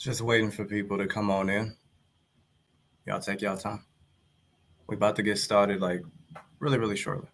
Just waiting for people to come on in. Y'all take y'all time. We about to get started like really, really shortly.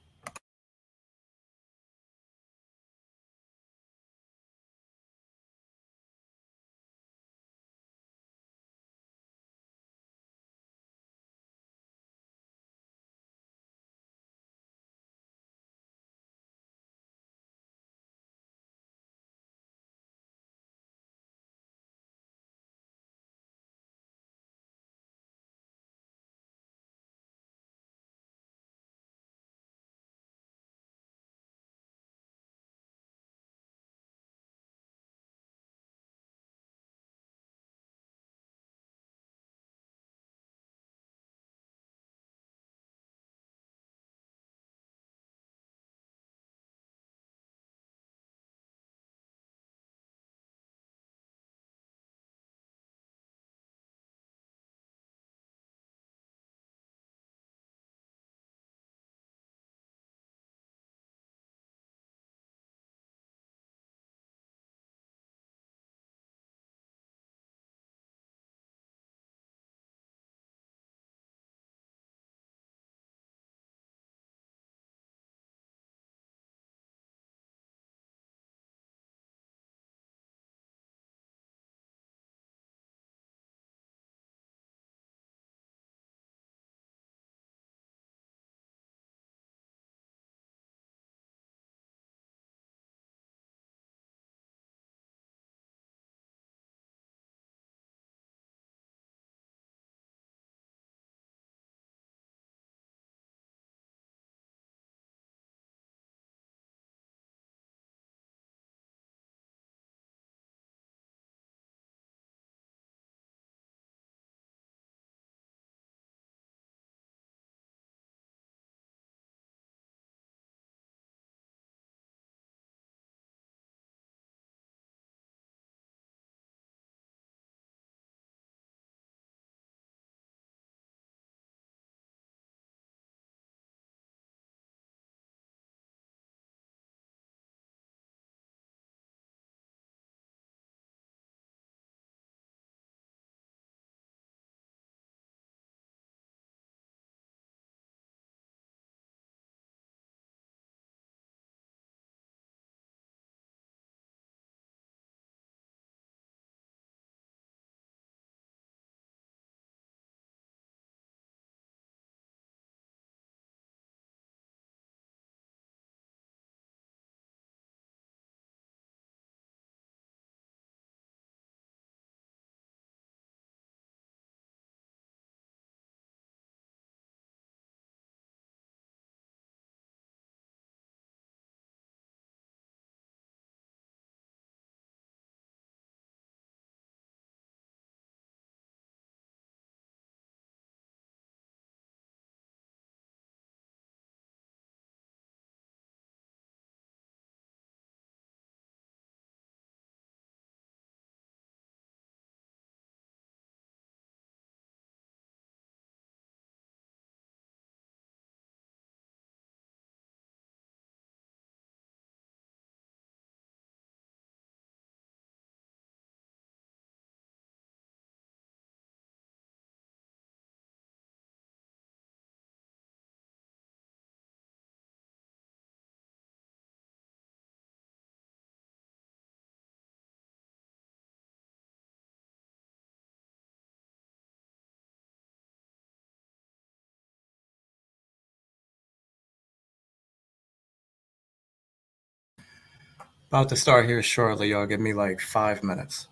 About to start here shortly, y'all. Give me like 5 minutes.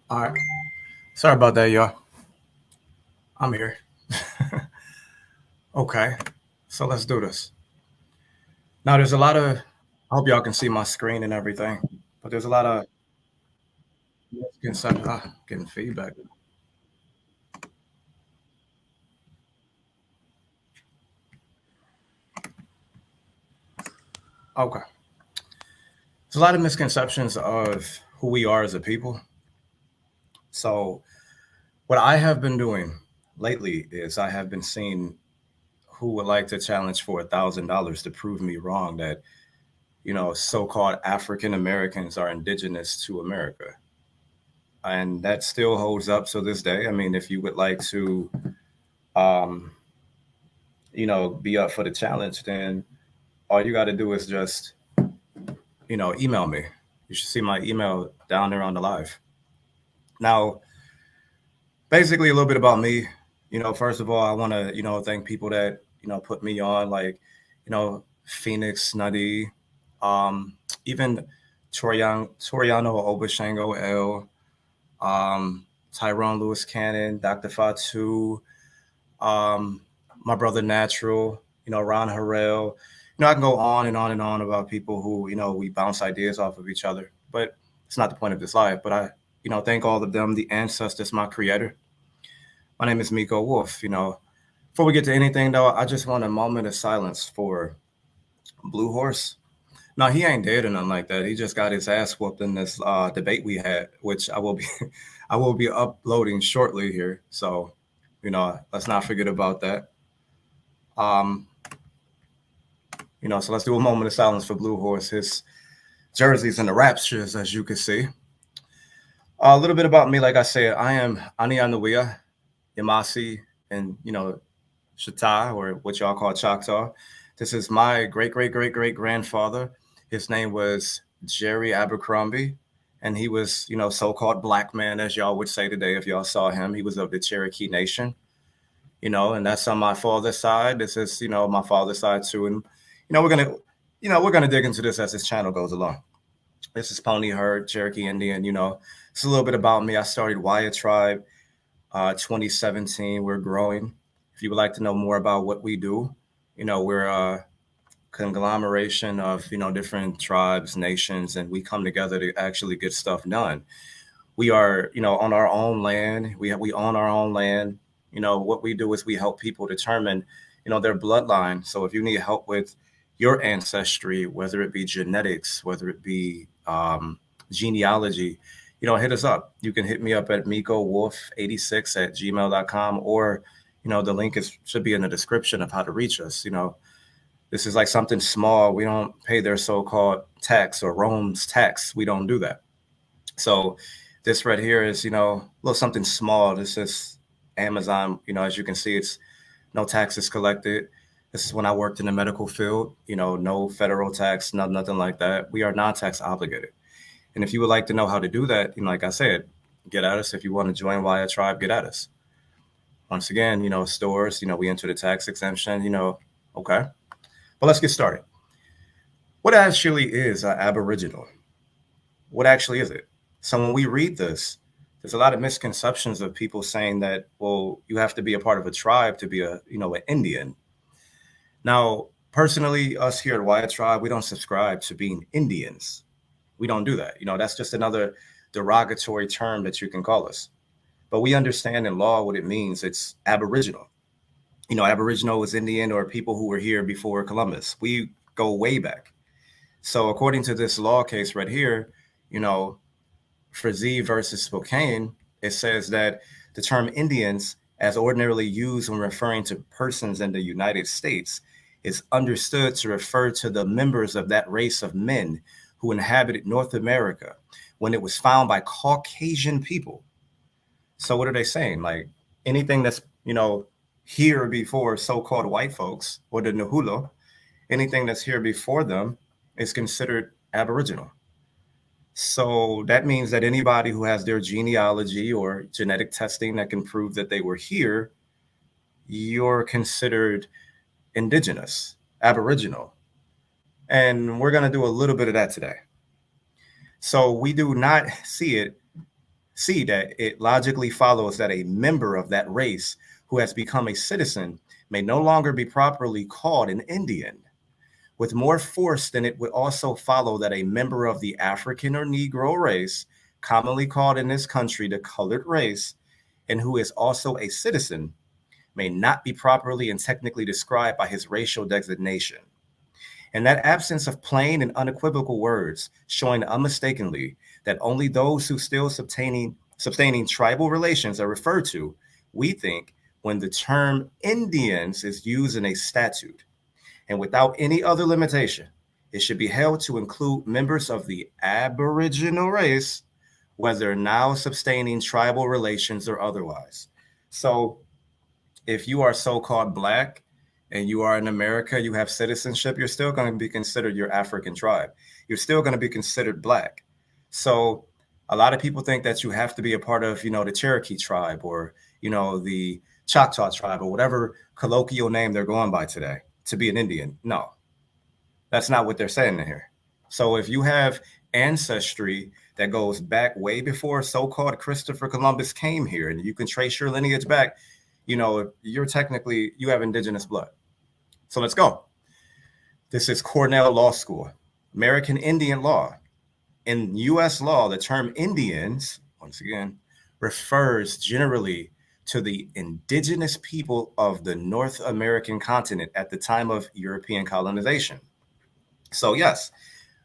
All right. Sorry about that, y'all. I'm here. Okay. So let's do this. Now, there's a lot of, I hope y'all can see my screen and everything, but there's a lot of misconceptions. Getting feedback. Okay. There's a lot of misconceptions of who we are as a people. So, what I have been doing lately is I have been seeing who would like to challenge for $1,000 to prove me wrong that, so-called African Americans are indigenous to America. And that still holds up to this day. I mean, if you would like to, um, be up for the challenge, then all you got to do is just, email me. You should see my email down there on the live. Now, basically, a little bit about me. First of all, I want to, thank people that, put me on, like, Phoenix Nutty, um, even Toriano Obashango L, Tyrone Lewis Cannon, Dr. Fatu, um, my brother Natural, Ron Harrell. I can go on and on and on about people who, we bounce ideas off of each other, but it's not the point of this life. But I, thank all of them, the ancestors, my creator. My name is Micco Wolf. Before we get to anything though, I just want a moment of silence for Blue Horse. No, he ain't dead or nothing like that. He just got his ass whooped in this debate we had, which I will be, I will be uploading shortly here. So, let's not forget about that. Um, so let's do a moment of silence for Blue Horse. His jerseys and the raptures, as you can see. A little bit about me, like I said, I am Ani Anuia, Yamasi, and Shatai, or what y'all call Choctaw. This is my great great great great grandfather. His name was Jerry Abercrombie, and he was, so-called black man, as y'all would say today if y'all saw him. He was of the Cherokee Nation, and that's on my father's side. This is, my father's side too, and we're gonna dig into this as this channel goes along. This is Pony Herd, Cherokee Indian. It's a little bit about me. I started Wyatt Tribe, 2017. We're growing. If you would like to know more about what we do, we're a conglomeration of different tribes, nations, and we come together to actually get stuff done. We are, on our own land. We own our own land. What we do is we help people determine, their bloodline. So if you need help with your ancestry, whether it be genetics, whether it be genealogy, hit us up. You can hit me up at MiccoWolf86@gmail.com, or, the link should be in the description of how to reach us. This is like something small. We don't pay their so-called tax or Rome's tax. We don't do that. So this right here is, a little something small. This is Amazon. As you can see, it's no taxes collected. This is when I worked in the medical field, no federal tax, nothing like that. We are non-tax obligated. And if you would like to know how to do that, like I said, get at us. If you want to join Wyatt Tribe, get at us. Once again, stores, we enter the tax exemption, okay. But let's get started. What actually is an Aboriginal? What actually is it? So when we read this, there's a lot of misconceptions of people saying that, well, you have to be a part of a tribe to be an Indian. Now, personally, us here at Wyatt Tribe, we don't subscribe to being Indians. We don't do that. That's just another derogatory term that you can call us. But we understand in law what it means. It's Aboriginal. Aboriginal is Indian or people who were here before Columbus. We go way back. So according to this law case right here, Frazee versus Spokane, it says that the term Indians, as ordinarily used when referring to persons in the United States, is understood to refer to the members of that race of men who inhabited North America when it was found by Caucasian people. So what are they saying? Like anything that's, here before so-called white folks or the Nahulo, anything that's here before them is considered Aboriginal. So that means that anybody who has their genealogy or genetic testing that can prove that they were here, you're considered indigenous, Aboriginal. And we're going to do a little bit of that today. So we do not see it C, that it logically follows that a member of that race who has become a citizen may no longer be properly called an Indian. With more force, then it would also follow that a member of the African or Negro race, commonly called in this country the colored race, and who is also a citizen, may not be properly and technically described by his racial designation. And that absence of plain and unequivocal words, showing unmistakably that only those who still sustaining tribal relations are referred to, we think, when the term Indians is used in a statute. And without any other limitation, it should be held to include members of the aboriginal race, whether now sustaining tribal relations or otherwise. So if you are so-called Black and you are in America, you have citizenship, you're still going to be considered your African tribe. You're still going to be considered Black. So a lot of people think that you have to be a part of, the Cherokee tribe or, the Choctaw tribe or whatever colloquial name they're going by today to be an Indian. No, that's not what they're saying in here. So if you have ancestry that goes back way before so-called Christopher Columbus came here, and you can trace your lineage back, you have indigenous blood. So let's go. This is Cornell Law School, American Indian law. In U.S. law, the term Indians, once again, refers generally to the indigenous people of the North American continent at the time of European colonization. So yes,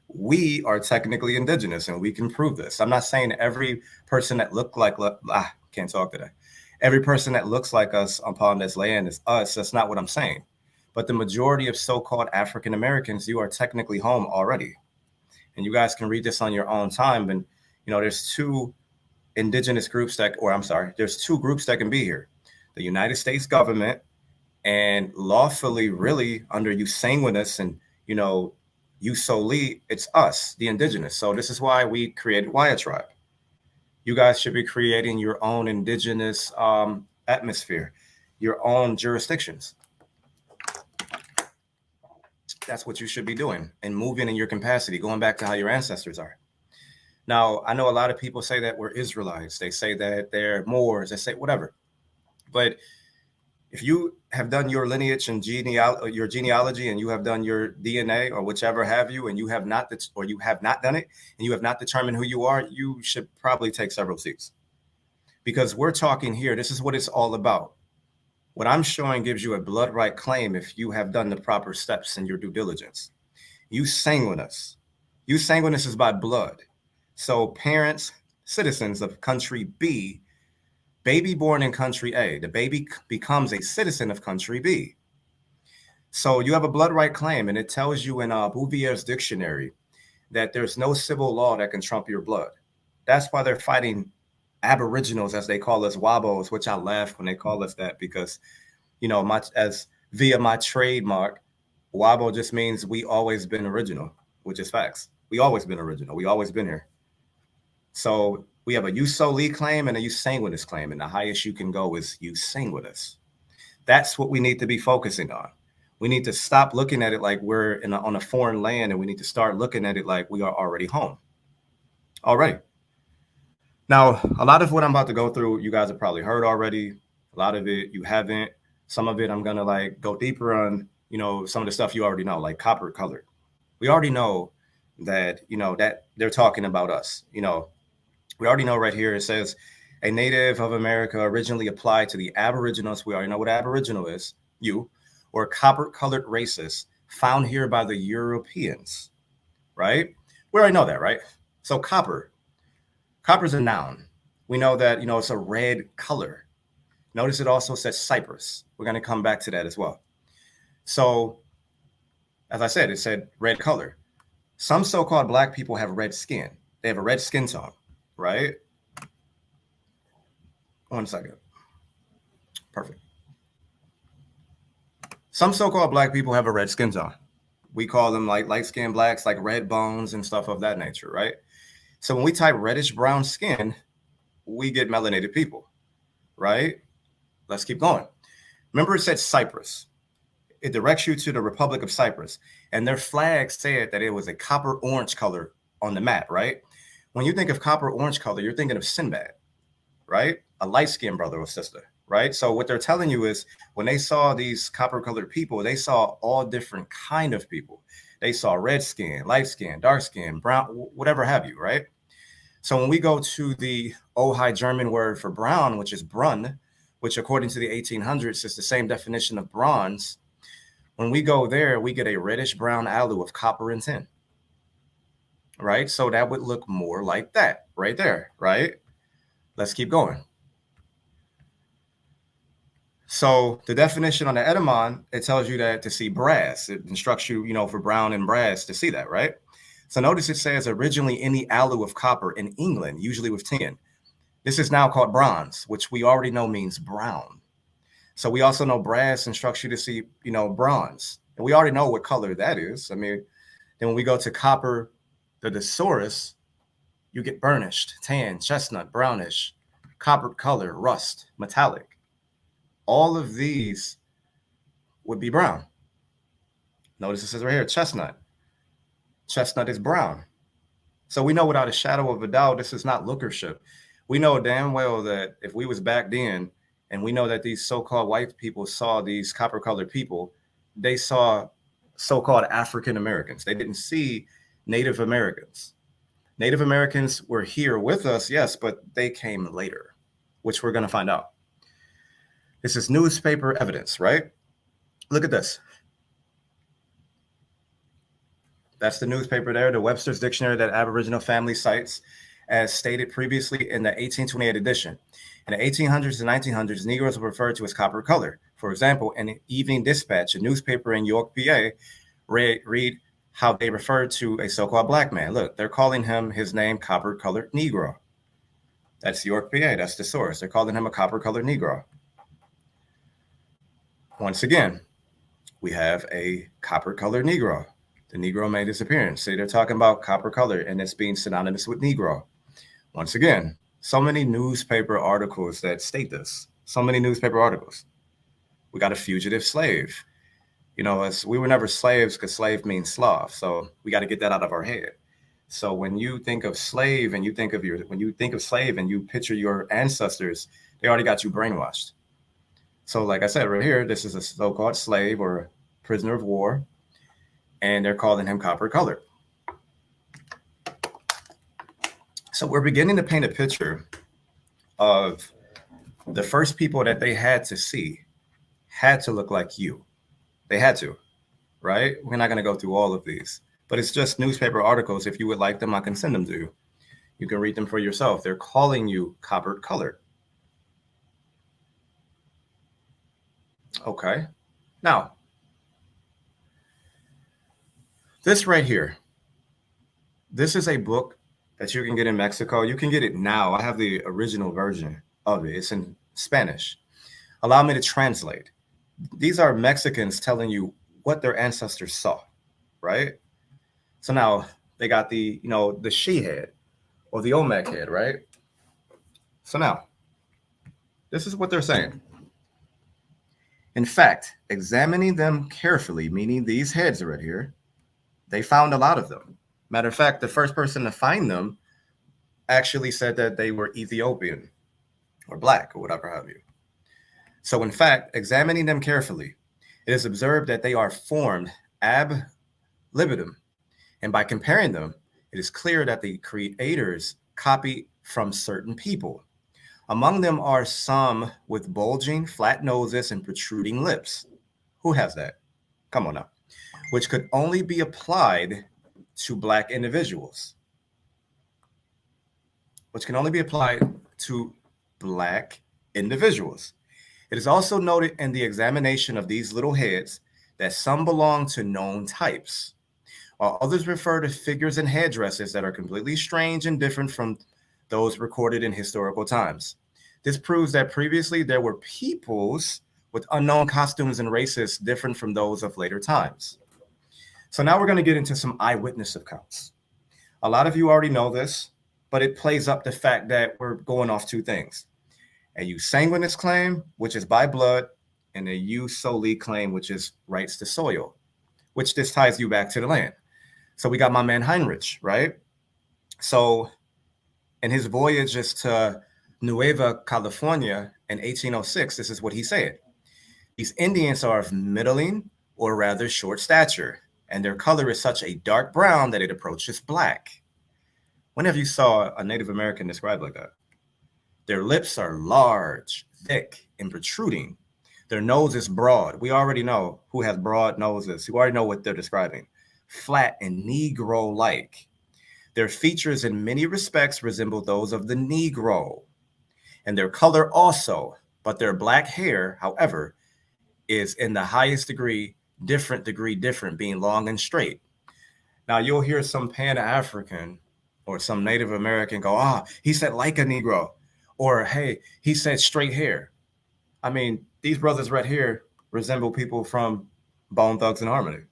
we are technically indigenous and we can prove this. I'm not saying every person that can't talk today. Every person that looks like us upon this land is us. That's not what I'm saying. But the majority of so-called African Americans, you are technically home already. And you guys can read this on your own time. And, there's two groups that can be here. The United States government, and lawfully really under Eusanguinus and, Usoli, it's us, the indigenous. So this is why we created Wyatt Tribe. You guys should be creating your own indigenous atmosphere, your own jurisdictions. That's what you should be doing and moving in your capacity, going back to how your ancestors are. Now, I know a lot of people say that we're Israelites. They say that they're Moors. They say whatever. But if you have done your lineage and your genealogy, and you have done your DNA or whichever have you, and you have not done it, and you have not determined who you are, you should probably take several seats. Because we're talking here, this is what it's all about. What I'm showing gives you a blood right claim if you have done the proper steps in your due diligence. Eusanguinus. Eusanguinus is by blood. So parents, citizens of country B, baby born in country A, the baby becomes a citizen of country B. So you have a blood right claim, and it tells you in Bouvier's dictionary that there's no civil law that can trump your blood. That's why they're fighting aboriginals, as they call us, Wabos, which I laugh when they call us that, because, via my trademark, Wabo just means we always been original, which is facts. We always been original. We always been here. So we have a Usoli claim and a Eusanguinus claim, and the highest you can go is Eusanguinus. That's what we need to be focusing on. We need to stop looking at it like we're on a foreign land, and we need to start looking at it like we are already home. Already. Now, a lot of what I'm about to go through, you guys have probably heard already. A lot of it you haven't. Some of it I'm going to go deeper on, some of the stuff you already know, like copper colored. We already know that, that they're talking about us. We already know right here, it says a native of America originally applied to the aboriginals. We already know what aboriginal is, or copper colored races found here by the Europeans, right? We already know that, right? So copper is a noun. We know that, it's a red color. Notice it also says cypress. We're going to come back to that as well. So, as I said, it said red color. Some so-called Black people have red skin. They have a red skin tone, right? 1 second. Perfect. Some so-called Black people have a red skin tone. We call them light-skinned Blacks, like red bones and stuff of that nature, right? So when we type reddish brown skin, we get melanated people, right? Let's keep going. Remember, it said Cyprus. It directs you to the Republic of Cyprus, and their flag said that it was a copper orange color on the map, right? When you think of copper orange color, you're thinking of Sinbad. right? A light-skinned brother or sister, right? So what they're telling you is when they saw these copper-colored people, they saw all different kind of people. They saw red skin, light skin, dark skin, brown, whatever have you, right? So when we go to the Old High German word for brown, which is brun, which according to the 1800s is the same definition of bronze, when we go there, we get a reddish brown alloy of copper and tin, right? So that would look more like that right there, right? Let's keep going. So the definition on the Edamon, it tells you that to see brass, it instructs you, for brown and brass to see that, right? So notice it says originally any alloy of copper in England, usually with tin. This is now called bronze, which we already know means brown. So we also know brass instructs you to see, bronze. And we already know what color that is. I mean, then when we go to copper, the dosaurus, you get burnished, tan, chestnut, brownish, copper color, rust, metallic. All of these would be brown. Notice it says right here, chestnut. Chestnut is brown. So we know without a shadow of a doubt, this is not lookership. We know damn well that if we was back then, and we know that these so-called white people saw these copper-colored people, they saw so-called African Americans. They didn't see Native Americans. Native Americans were here with us, yes, but they came later, which we're going to find out. This is newspaper evidence, right? Look at this. That's the newspaper there, the Webster's Dictionary that Aboriginal family cites, as stated previously in the 1828 edition. In the 1800s and 1900s, Negroes were referred to as copper color. For example, in the Evening Dispatch, a newspaper in York, PA, read how they referred to a so-called black man. Look, they're calling him his name copper-colored Negro. That's York, PA. That's the source. They're calling him a copper-colored Negro. Once again, we have a copper-colored Negro. The Negro made his appearance. See, they're talking about copper color, and it's being synonymous with Negro. Once again, so many newspaper articles that state this. So many newspaper articles. We got a fugitive slave. We were never slaves because slave means sloth. So we got to get that out of our head. So when you think of slave and you think of slave and you picture your ancestors, they already got you brainwashed. So like I said right here, this is a so-called slave or prisoner of war, and they're calling him copper colored. So we're beginning to paint a picture of the first people that they had to see had to look like you. They had to, right? We're not going to go through all of these, but it's just newspaper articles. If you would like them, I can send them to you. You can read them for yourself. They're calling you copper colored. Okay. Now, this right here, this is a book that you can get in Mexico. You can get it now. I have the original version of it. It's in Spanish. Allow me to translate. These are Mexicans telling you what their ancestors saw, right? So now they got the she head or the Olmec head, right? So now, this is what they're saying. In fact, examining them carefully, meaning these heads right here, they found a lot of them. Matter of fact, the first person to find them actually said that they were Ethiopian or black or whatever have you. So in fact, examining them carefully, it is observed that they are formed ab libitum. And by comparing them, it is clear that the creators copied from certain people. Among them are some with bulging, flat noses and protruding lips. Who has that? Come on now. Which could only be applied to black individuals. Which can only be applied to black individuals. It is also noted in the examination of these little heads that some belong to known types, while others refer to figures and headdresses that are completely strange and different from those recorded in historical times. This proves that previously there were peoples with unknown costumes and races different from those of later times. So now we're going to get into some eyewitness accounts. A lot of you already know this, but it plays up the fact that we're going off two things. A jus sanguinis claim, which is by blood, and a jus soli claim, which is rights to soil, which this ties you back to the land. So we got my man Heinrich, right? So in his voyages to Nueva California in 1806, this is what he said. These Indians are of middling or rather short stature, and their color is such a dark brown that it approaches black. Whenever you saw a Native American described like that, their lips are large, thick, and protruding. Their nose is broad. We already know who has broad noses. You already know what they're describing. Flat and Negro-like. Their features in many respects resemble those of the Negro, and their color also, but their black hair, however, is in the highest degree different, being long and straight. Now you'll hear some Pan-African or some Native American go, he said like a Negro, or hey, he said straight hair. I mean, these brothers right here resemble people from Bone Thugs and Harmony.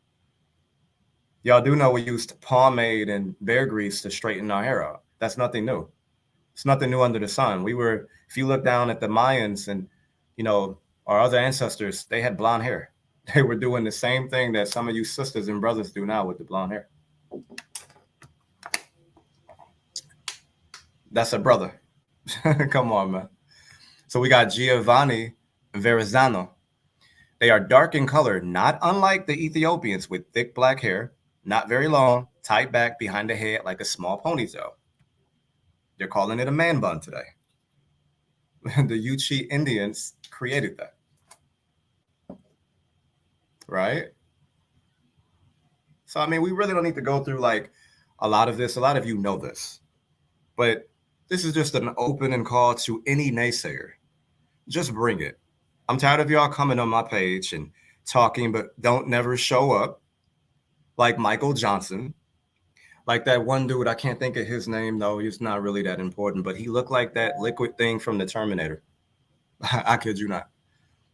Y'all do know we used pomade and bear grease to straighten our hair out. That's nothing new. It's nothing new under the sun. If you look down at the Mayans and, our other ancestors, they had blonde hair. They were doing the same thing that some of you sisters and brothers do now with the blonde hair. That's a brother. Come on, man. So we got Giovanni Verrazano. They are dark in color, not unlike the Ethiopians, with thick black hair, not very long, tied back behind the head like a small ponytail. They're calling it a man bun today. The Yuchi Indians created that. Right? So, I mean, we really don't need to go through like a lot of this. A lot of you know this. But this is just an open call to any naysayer. Just bring it. I'm tired of y'all coming on my page and talking, but don't never show up. Like Michael Johnson. Like that one dude, I can't think of his name, though. He's not really that important, but he looked like that liquid thing from the Terminator. I kid you not.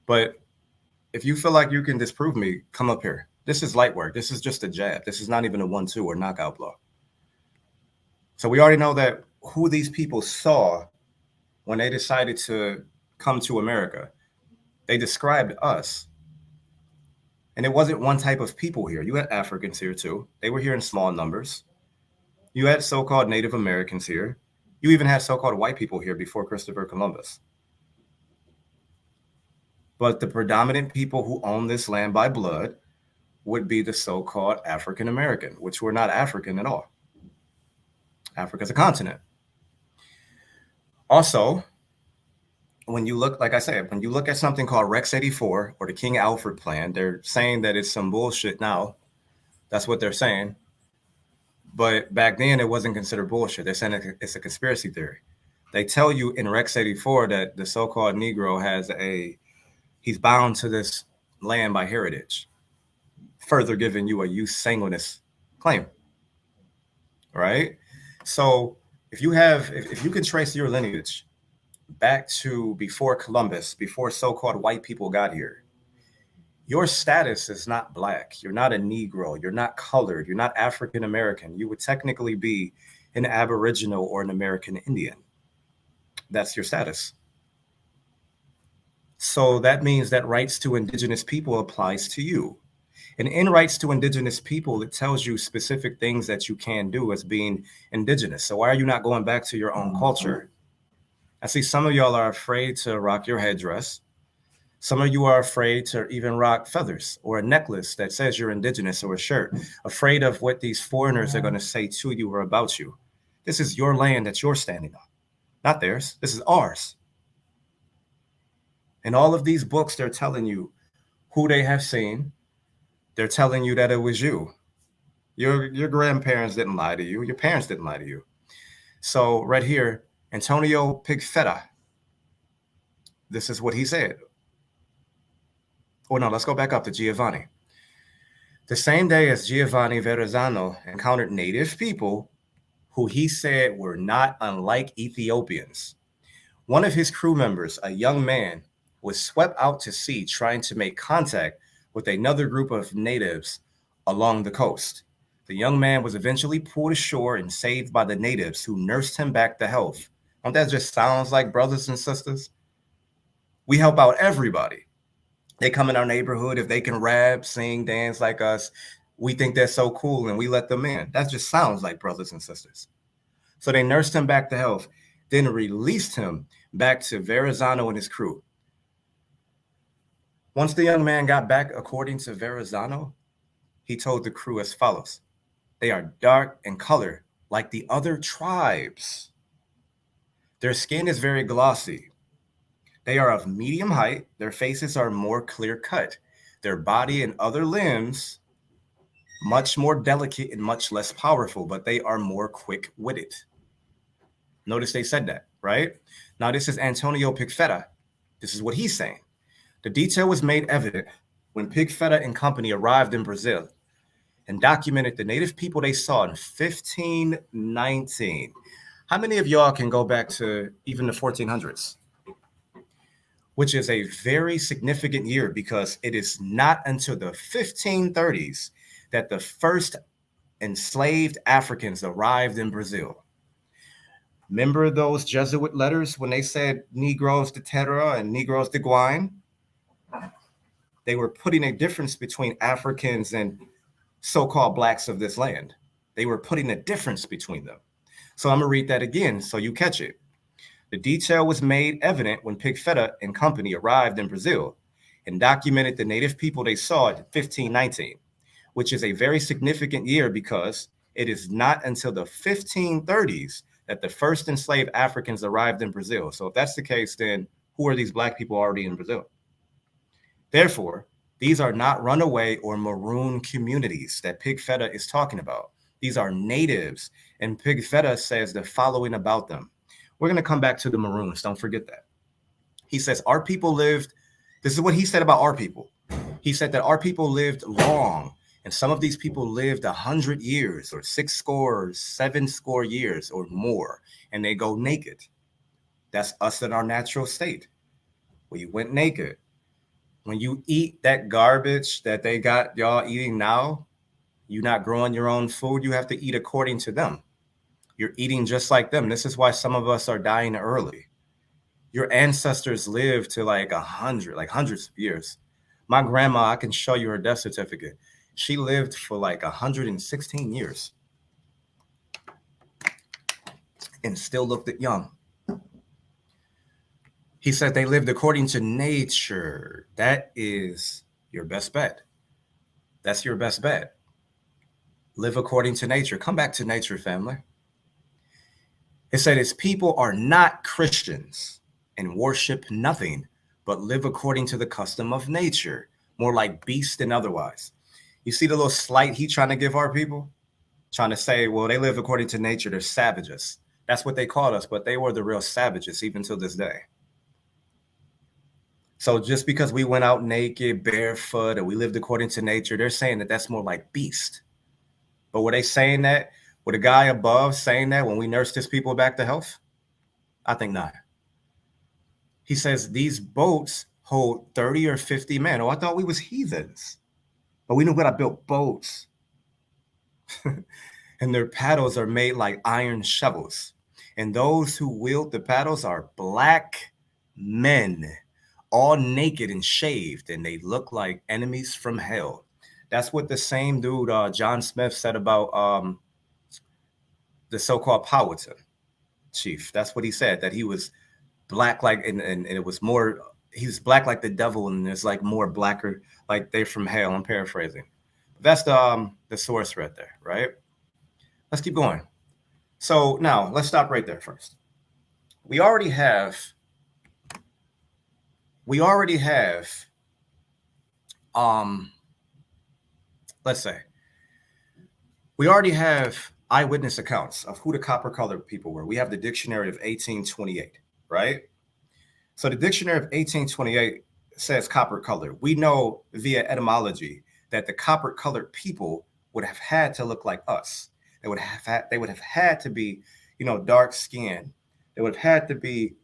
But if you feel like you can disprove me, come up here. This is light work. This is just a jab. This is not even a 1-2 or knockout blow. So we already know that who these people saw when they decided to come to America. They described us. And it wasn't one type of people here. You had Africans here too. They were here in small numbers. You had so-called Native Americans here. You even had so-called white people here before Christopher Columbus. But the predominant people who own this land by blood would be the so-called African American, which were not African at all. Africa's a continent. Also, when you look, like I said, when you look at something called Rex 84 or the King Alfred Plan, they're saying that it's some bullshit now. That's what they're saying. But back then, it wasn't considered bullshit. They're saying it's a conspiracy theory. They tell you in Rex 84 that the so-called Negro he's bound to this land by heritage, further giving you a jus sanguinis claim, right? So if you can trace your lineage back to before Columbus, before so-called white people got here, your status is not black. You're not a Negro. You're not colored. You're not African American. You would technically be an Aboriginal or an American Indian. That's your status. So that means that rights to indigenous people applies to you. And in rights to indigenous people, it tells you specific things that you can do as being indigenous. So why are you not going back to your own culture? I see some of y'all are afraid to rock your headdress. Some of you are afraid to even rock feathers or a necklace that says you're indigenous or a shirt, afraid of what these foreigners are going to say to you or about you. This is your land that you're standing on, not theirs. This is ours. In all of these books, they're telling you who they have seen. They're telling you that it was you. Your grandparents didn't lie to you. Your parents didn't lie to you. So right here, Antonio Pigfetta, this is what he said. Oh, no, let's go back up to Giovanni. The same day as Giovanni Verrazano encountered native people who he said were not unlike Ethiopians. One of his crew members, a young man, was swept out to sea trying to make contact with another group of natives along the coast. The young man was eventually pulled ashore and saved by the natives who nursed him back to health. Don't that just sounds like brothers and sisters? We help out everybody. They come in our neighborhood. If they can rap, sing, dance like us, we think they're so cool and we let them in. That just sounds like brothers and sisters. So they nursed him back to health, then released him, back to Verrazano and his crew. Once the young man got back, according to Verrazano, he told the crew as follows: they are dark in color like the other tribes. Their skin is very glossy. They are of medium height. Their faces are more clear cut. Their body and other limbs much more delicate and much less powerful, but they are more quick-witted. Notice they said that, right? Now, this is Antonio Pigafetta. This is what he's saying. The detail was made evident when Pigafetta and company arrived in Brazil and documented the native people they saw in 1519. How many of y'all can go back to even the 1400s? Which is a very significant year because it is not until the 1530s that the first enslaved Africans arrived in Brazil. Remember those Jesuit letters when they said Negroes de terra and Negroes de guine? They were putting a difference between Africans and so-called blacks of this land. They were putting a difference between them. So I'm going to read that again so you catch it. The detail was made evident when Pigafetta and company arrived in Brazil and documented the native people they saw in 1519, which is a very significant year because it is not until the 1530s that the first enslaved Africans arrived in Brazil. So if that's the case, then who are these black people already in Brazil? Therefore, these are not runaway or maroon communities that Pigafetta is talking about. These are natives, and Pigafetta says the following about them. We're going to come back to the Maroons. Don't forget that. He says our people lived. This is what he said about our people. He said that our people lived long, and some of these people lived 100 years or 70 years or more, and they go naked. That's us in our natural state. We went naked. When you eat that garbage that they got y'all eating now, you're not growing your own food. You have to eat according to them. You're eating just like them. This is why some of us are dying early. Your ancestors lived to like 100, like hundreds of years. My grandma, I can show you her death certificate. She lived for like 116 years and still looked young. He said they lived according to nature. That is your best bet. That's your best bet. Live according to nature. Come back to nature, family. It said its people are not Christians and worship nothing, but live according to the custom of nature, more like beast than otherwise. You see the little slight he trying to give our people? Trying to say, well, they live according to nature. They're savages. That's what they called us, but they were the real savages even to this day. So just because we went out naked, barefoot, and we lived according to nature, they're saying that that's more like beast. But were they saying that? Were the guy above saying that when we nursed his people back to health? I think not. He says these boats hold 30 or 50 men. Oh, I thought we was heathens. But we knew how to build boats. And their paddles are made like iron shovels. And those who wield the paddles are black men, all naked and shaved, and they look like enemies from hell. That's what the same dude, John Smith, said about the so-called Powhatan chief. That's what he said, that he was black like, and it was more, he was black like the devil, and there's like more blacker, like they're from hell. I'm paraphrasing. That's the source right there, right? Let's keep going. So now let's stop right there first. We already have let's say we already have eyewitness accounts of who the copper colored people were. We have the dictionary of 1828, right? So the dictionary of 1828 says copper color. We know via etymology that the copper colored people would have had to look like us. They would have had to be, dark skin. They would have had to be,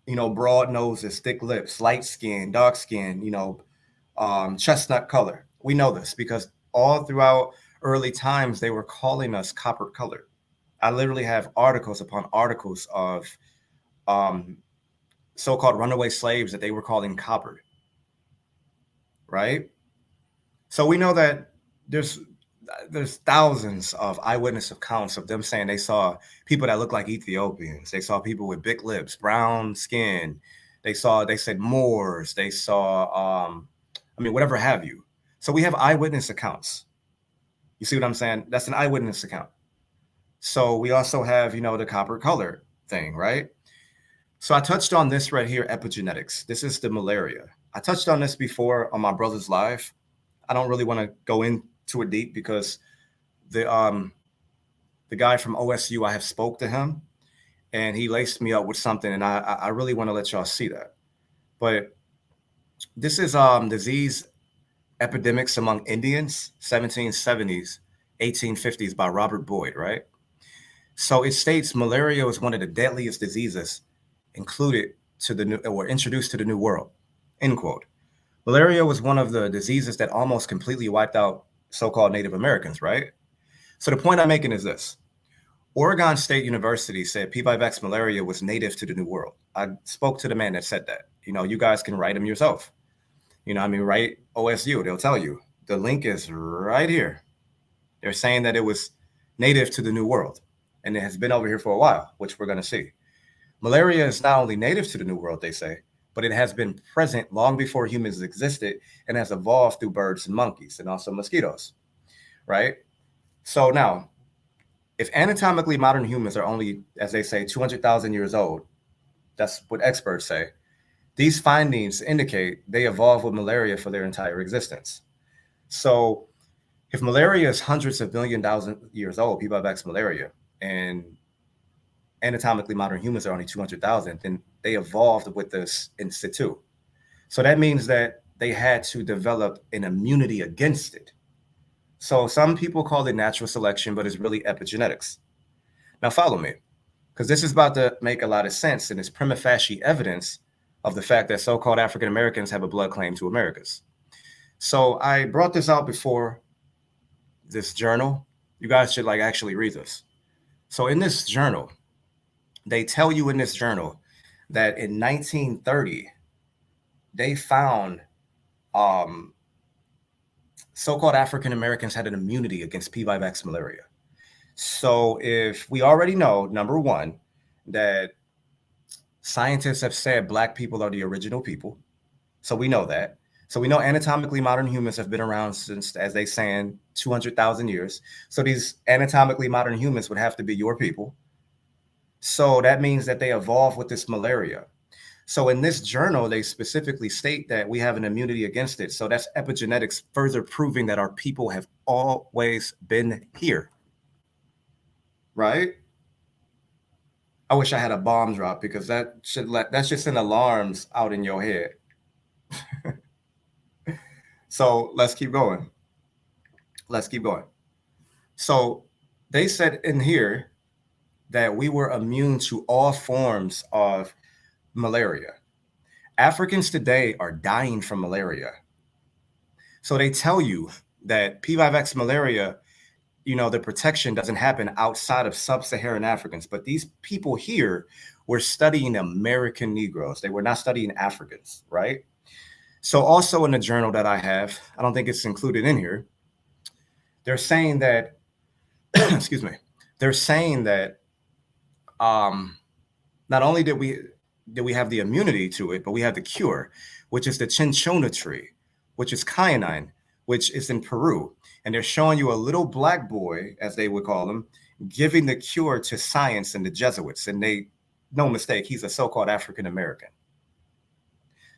broad noses, thick lips, light skin, dark skin, chestnut color. We know this because all throughout early times, they were calling us copper colored. I literally have articles upon articles of so-called runaway slaves that they were calling copper, right? So we know that there's there's thousands of eyewitness accounts of them saying they saw people that look like Ethiopians. They saw people with big lips, brown skin. They said Moors. They saw, whatever have you. So we have eyewitness accounts. You see what I'm saying? That's an eyewitness account. So we also have, the copper color thing, right? So I touched on this right here, epigenetics. This is the malaria. I touched on this before on my brother's live. I don't really want to go into it deep because the guy from OSU, I have spoke to him and he laced me up with something, and I really want to let y'all see that. But this is disease epidemics among Indians, 1770s, 1850s by Robert Boyd, right? So it states malaria was one of the deadliest diseases included to the new or introduced to the New World, end quote. Malaria was one of the diseases that almost completely wiped out so-called Native Americans, right? So the point I'm making is this. Oregon State University said P. vivax malaria was native to the New World. I spoke to the man that said that. You guys can write him yourself. Write OSU, they'll tell you. The link is right here. They're saying that it was native to the New World, and it has been over here for a while, which we're going to see. Malaria is not only native to the New World, they say, but it has been present long before humans existed and has evolved through birds and monkeys and also mosquitoes, right? So now, if anatomically modern humans are only, as they say, 200,000 years old, that's what experts say, these findings indicate they evolved with malaria for their entire existence. So if malaria is hundreds of thousand years old, P. vivax malaria, and anatomically modern humans are only 200,000, then they evolved with this in situ. So that means that they had to develop an immunity against it. So some people call it natural selection, but it's really epigenetics. Now follow me, because this is about to make a lot of sense, and it's prima facie evidence of the fact that so-called African Americans have a blood claim to Americas. So I brought this out before, this journal. You guys should actually read this. So in this journal, they tell you in this journal that in 1930, they found so-called African Americans had an immunity against P. vivax malaria. So if we already know, number one, that scientists have said Black people are the original people. So we know that. So we know anatomically modern humans have been around since, as they saying, 200,000 years. So these anatomically modern humans would have to be your people. So that means that they evolved with this malaria. So in this journal, they specifically state that we have an immunity against it. So that's epigenetics further proving that our people have always been here. Right? I wish I had a bomb drop, because that's just send alarms out in your head. So let's keep going. So they said in here that we were immune to all forms of malaria. Africans today are dying from malaria. So they tell you that P. vivax malaria, the protection doesn't happen outside of sub-Saharan Africans. But these people here were studying American Negroes. They were not studying Africans, right? So also in the journal that I have, I don't think it's included in here, they're saying that, excuse me, they're saying that not only did we have the immunity to it, but we have the cure, which is the cinchona tree, which is quinine, which is in Peru. And they're showing you a little Black boy, as they would call him, giving the cure to science and the Jesuits. And no mistake, he's a so-called African American.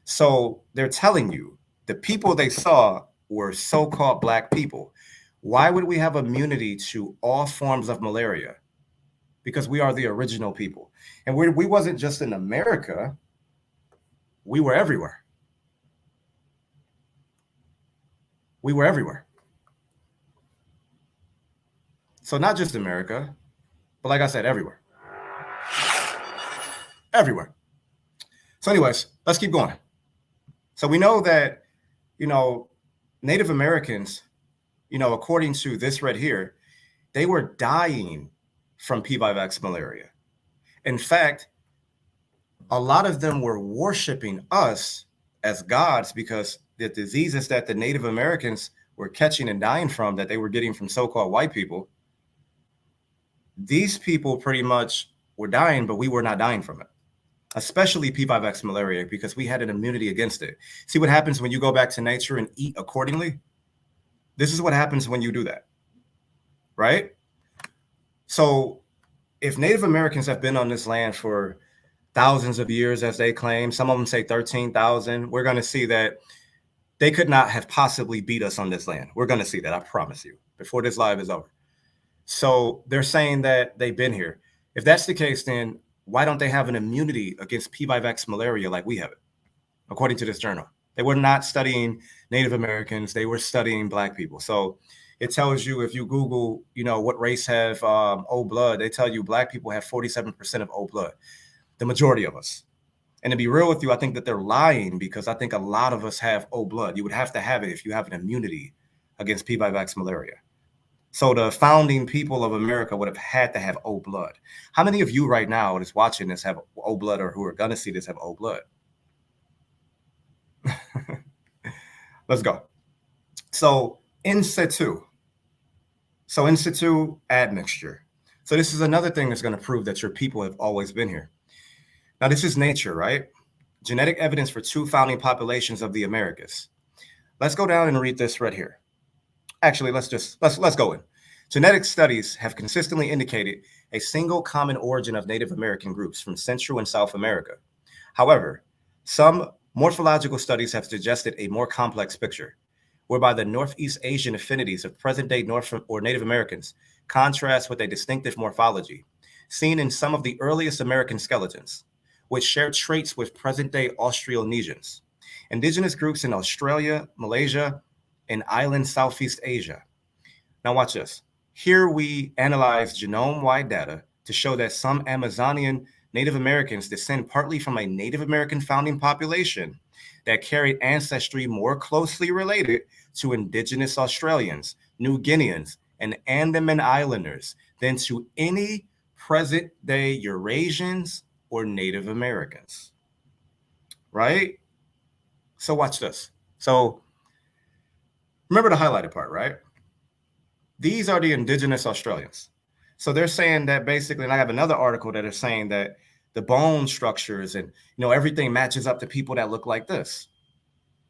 So they're telling you the people they saw were so-called Black people. Why would we have immunity to all forms of malaria? Because we are the original people. And we wasn't just in America, we were everywhere. We were everywhere. So not just America, but like I said, everywhere. Everywhere. So anyways, let's keep going. So we know that, Native Americans, according to this right here, they were dying from P. vivax malaria. In fact, a lot of them were worshiping us as gods because the diseases that the Native Americans were catching and dying from that they were getting from so-called white people, these people pretty much were dying, but we were not dying from it, especially P5X malaria, because we had an immunity against it. See what happens when you go back to nature and eat accordingly? This is what happens when you do that, right? So if Native Americans have been on this land for thousands of years, as they claim, some of them say 13,000, we're going to see that they could not have possibly beat us on this land. We're going to see that, I promise you, before this live is over. So they're saying that they've been here. If that's the case, then why don't they have an immunity against P5X malaria like we have it, according to this journal? They were not studying Native Americans. They were studying Black people. So it tells you, if you Google, what race have O blood, they tell you Black people have 47% of O blood, the majority of us. And to be real with you, I think that they're lying, because I think a lot of us have O blood. You would have to have it if you have an immunity against P5X malaria. So the founding people of America would have had to have O blood. How many of you right now that's watching this have O blood, or who are going to see this have O blood? Let's go. So in situ admixture. So this is another thing that's going to prove that your people have always been here. Now, this is nature, right? Genetic evidence for 2 founding populations of the Americas. Let's go down and read this right here. Actually, let's go in. Genetic studies have consistently indicated a single common origin of Native American groups from Central and South America. However, some morphological studies have suggested a more complex picture, whereby the Northeast Asian affinities of present-day North or Native Americans contrast with a distinctive morphology seen in some of the earliest American skeletons, which share traits with present-day Australasians, indigenous groups in Australia, Malaysia, and island Southeast Asia. Now watch this. Here we analyze genome-wide data to show that some Amazonian Native Americans descend partly from a Native American founding population that carried ancestry more closely related to indigenous Australians, New Guineans, and Andaman Islanders than to any present-day Eurasians or Native Americans, right? So watch this. So remember the highlighted part, right? These are the indigenous Australians. So they're saying that basically, and I have another article that is saying that the bone structures and everything matches up to people that look like this.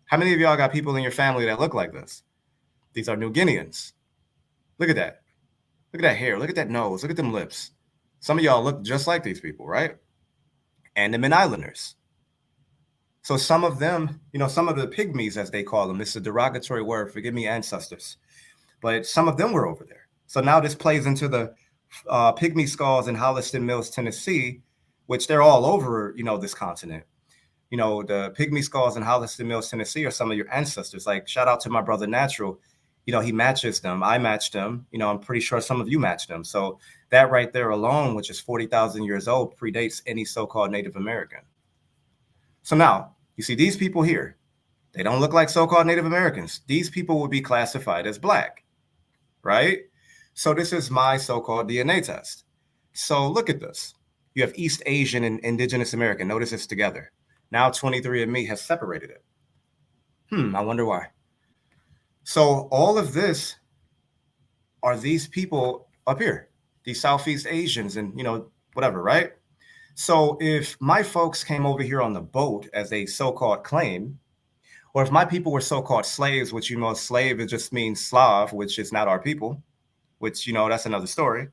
How many of y'all got people in your family that look like this? These are New Guineans. Look at that. Look at that hair. Look at that nose. Look at them lips. Some of y'all look just like these people, right? Andaman Islanders. So some of them, some of the pygmies, as they call them, this is a derogatory word, forgive me, ancestors, but some of them were over there. So now this plays into the pygmy skulls in Holliston Mills, Tennessee, which they're all over, this continent. The pygmy skulls in Holliston Mills, Tennessee are some of your ancestors. Like, shout out to my brother Natural. He matches them. I matched them. I'm pretty sure some of you matched them. So that right there alone, which is 40,000 years old, predates any so-called Native American. So now you see these people here. They don't look like so-called Native Americans. These people would be classified as Black, right? So this is my so-called DNA test. So look at this. You have East Asian and Indigenous American. Notice it's together. Now 23andMe has separated it. I wonder why. So all of this are these people up here, these Southeast Asians and, whatever, right? So if my folks came over here on the boat, as they so-called claim, or if my people were so-called slaves, which, slave, it just means Slav, which is not our people, which, that's another story.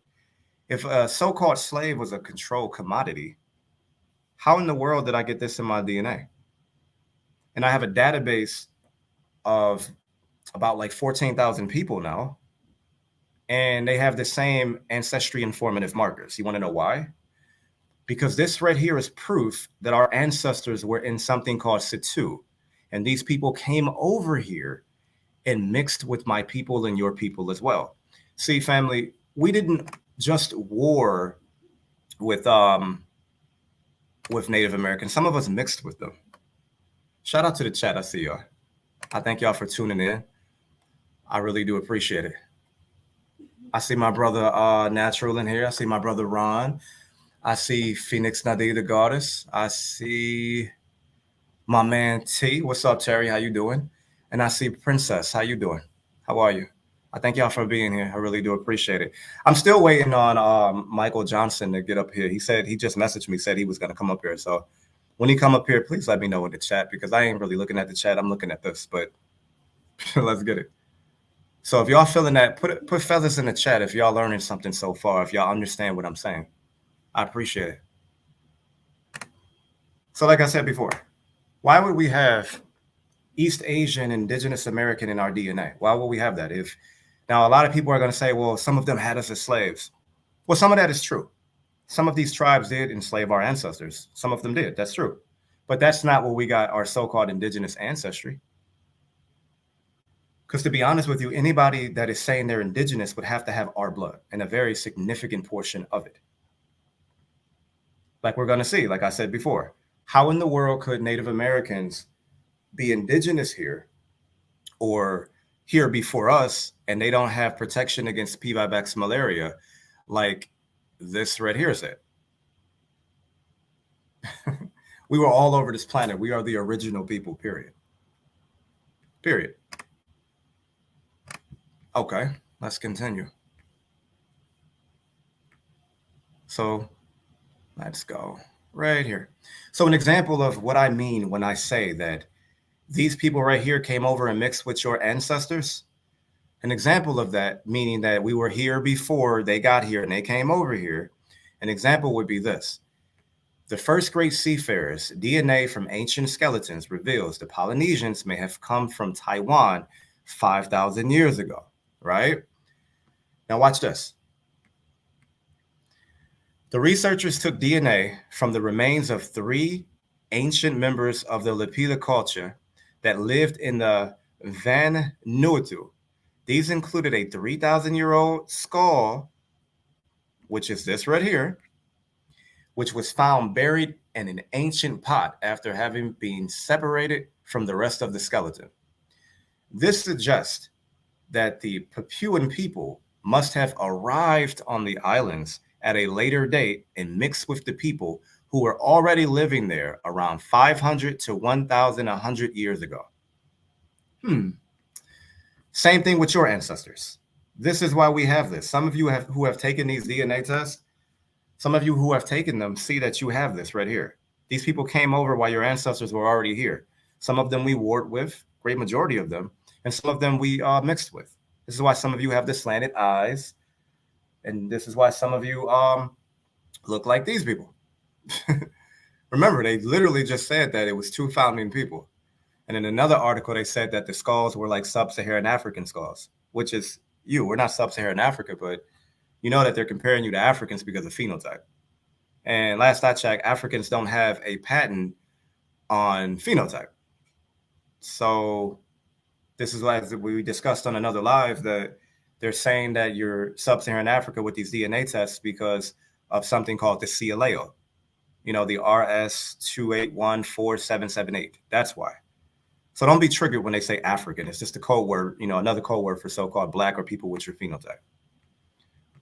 If a so-called slave was a controlled commodity, how in the world did I get this in my DNA? And I have a database of about like 14,000 people now, and they have the same ancestry informative markers. You want to know why? Because this right here is proof that our ancestors were in something called situ, and these people came over here and mixed with my people and your people as well. See, family, we didn't just war with Native Americans. Some of us mixed with them. Shout out to the chat. I see y'all. I thank y'all for tuning in. I really do appreciate it. I see my brother Natural in here. I see my brother Ron. I see Phoenix Nadi, the goddess. I see my man T. What's up, Terry? How you doing? And I see Princess. How you doing? How are you? I thank y'all for being here. I really do appreciate it. I'm still waiting on Michael Johnson to get up here. He said he just messaged me, said he was going to come up here. So when he come up here, please let me know in the chat because I ain't really looking at the chat. I'm looking at this, but let's get it. So if y'all feeling that, put feathers in the chat if y'all learning something so far, if y'all understand what I'm saying. I appreciate it. So like I said before, why would we have East Asian, Indigenous American in our DNA? Why would we have that? If now a lot of people are going to say, well, some of them had us as slaves. Well, some of that is true. Some of these tribes did enslave our ancestors. Some of them did. That's true. But that's not where we got our so-called indigenous ancestry. Because to be honest with you, anybody that is saying they're indigenous would have to have our blood and a very significant portion of it. Like we're going to see, like I said before, how in the world could Native Americans be indigenous here or here before us and they don't have protection against PVIVX malaria like this right here said? We were all over this planet. We are the original people, period. Period. Okay, let's continue. So let's go right here. So an example of what I mean when I say that these people right here came over and mixed with your ancestors. An example of that, meaning that we were here before they got here and they came over here. An example would be this. The first great seafarers' DNA from ancient skeletons reveals the Polynesians may have come from Taiwan 5,000 years ago, right? Now watch this. The researchers took DNA from the remains of 3 ancient members of the Lepida culture that lived in the Vanuatu. These included a 3,000-year-old skull, which is this right here, which was found buried in an ancient pot after having been separated from the rest of the skeleton. This suggests that the Papuan people must have arrived on the islands at a later date and mixed with the people who were already living there around 500 to 1,100 years ago. Same thing with your ancestors. This is why we have this. Some of you who have taken these DNA tests, some of you who have taken them see that you have this right here. These people came over while your ancestors were already here. Some of them we warred with, great majority of them, and some of them we mixed with. This is why some of you have the slanted eyes, and this is why some of you look like these people. Remember, they literally just said that it was 2 founding people. And in another article, they said that the skulls were like sub-Saharan African skulls, which is you. We're not sub-Saharan Africa, but you know that they're comparing you to Africans because of phenotype. And last I checked, Africans don't have a patent on phenotype. So this is why we discussed on another live that they're saying that you're sub-Saharan Africa with these DNA tests because of something called the CLAO, you know, the RS2814778. That's why. So don't be triggered when they say African. It's just a code word, you know, another code word for so-called Black or people with your phenotype.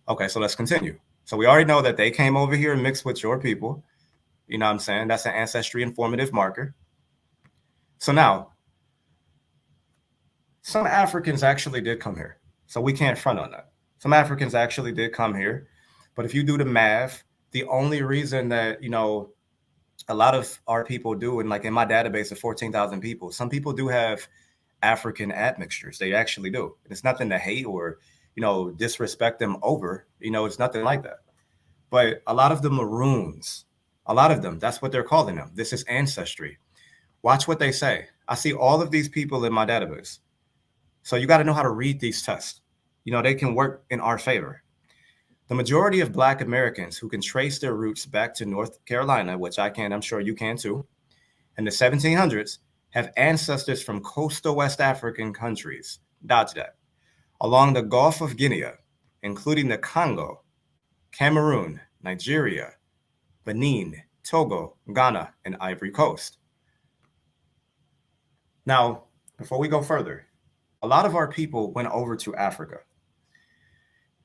Okay, so let's continue. So we already know that they came over here and mixed with your people. You know what I'm saying? That's an ancestry informative marker. So now, some Africans actually did come here. So we can't front on that. Some Africans actually did come here. But if you do the math, the only reason that, you know, a lot of our people do, and like in my database of 14,000 people, some people do have African admixtures. They actually do. And it's nothing to hate or, you know, disrespect them over. You know, it's nothing like that. But a lot of the Maroons, a lot of them, that's what they're calling them. This is ancestry. Watch what they say. I see all of these people in my database. So you got to know how to read these tests. You know, they can work in our favor. The majority of Black Americans who can trace their roots back to North Carolina, which I can, I'm sure you can too, in the 1700s, have ancestors from coastal West African countries, dodge that, along the Gulf of Guinea, including the Congo, Cameroon, Nigeria, Benin, Togo, Ghana, and Ivory Coast. Now, before we go further, a lot of our people went over to Africa.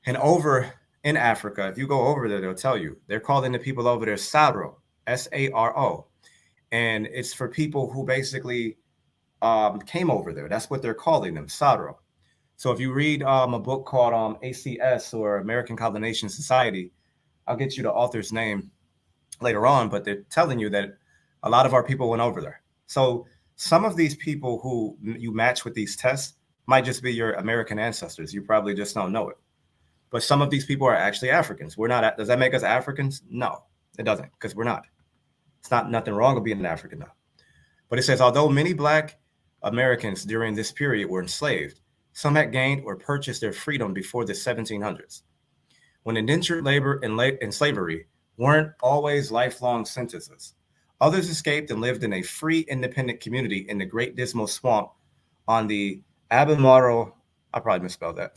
And over in Africa, if you go over there, they'll tell you, they're calling the people over there Saro, S-A-R-O. And it's for people who basically came over there. That's what they're calling them, Saro. So if you read a book called ACS, or American Colonization Society, I'll get you the author's name later on, but they're telling you that a lot of our people went over there. So some of these people who you match with these tests might just be your American ancestors. You probably just don't know it. But some of these people are actually Africans. We're not. Does that make us Africans? No, it doesn't, because we're not. It's not nothing wrong with being an African, though. But it says, although many Black Americans during this period were enslaved, some had gained or purchased their freedom before the 1700s, when indentured labor and slavery weren't always lifelong sentences. Others escaped and lived in a free, independent community in the Great Dismal Swamp on the Albemarle, I probably misspelled that,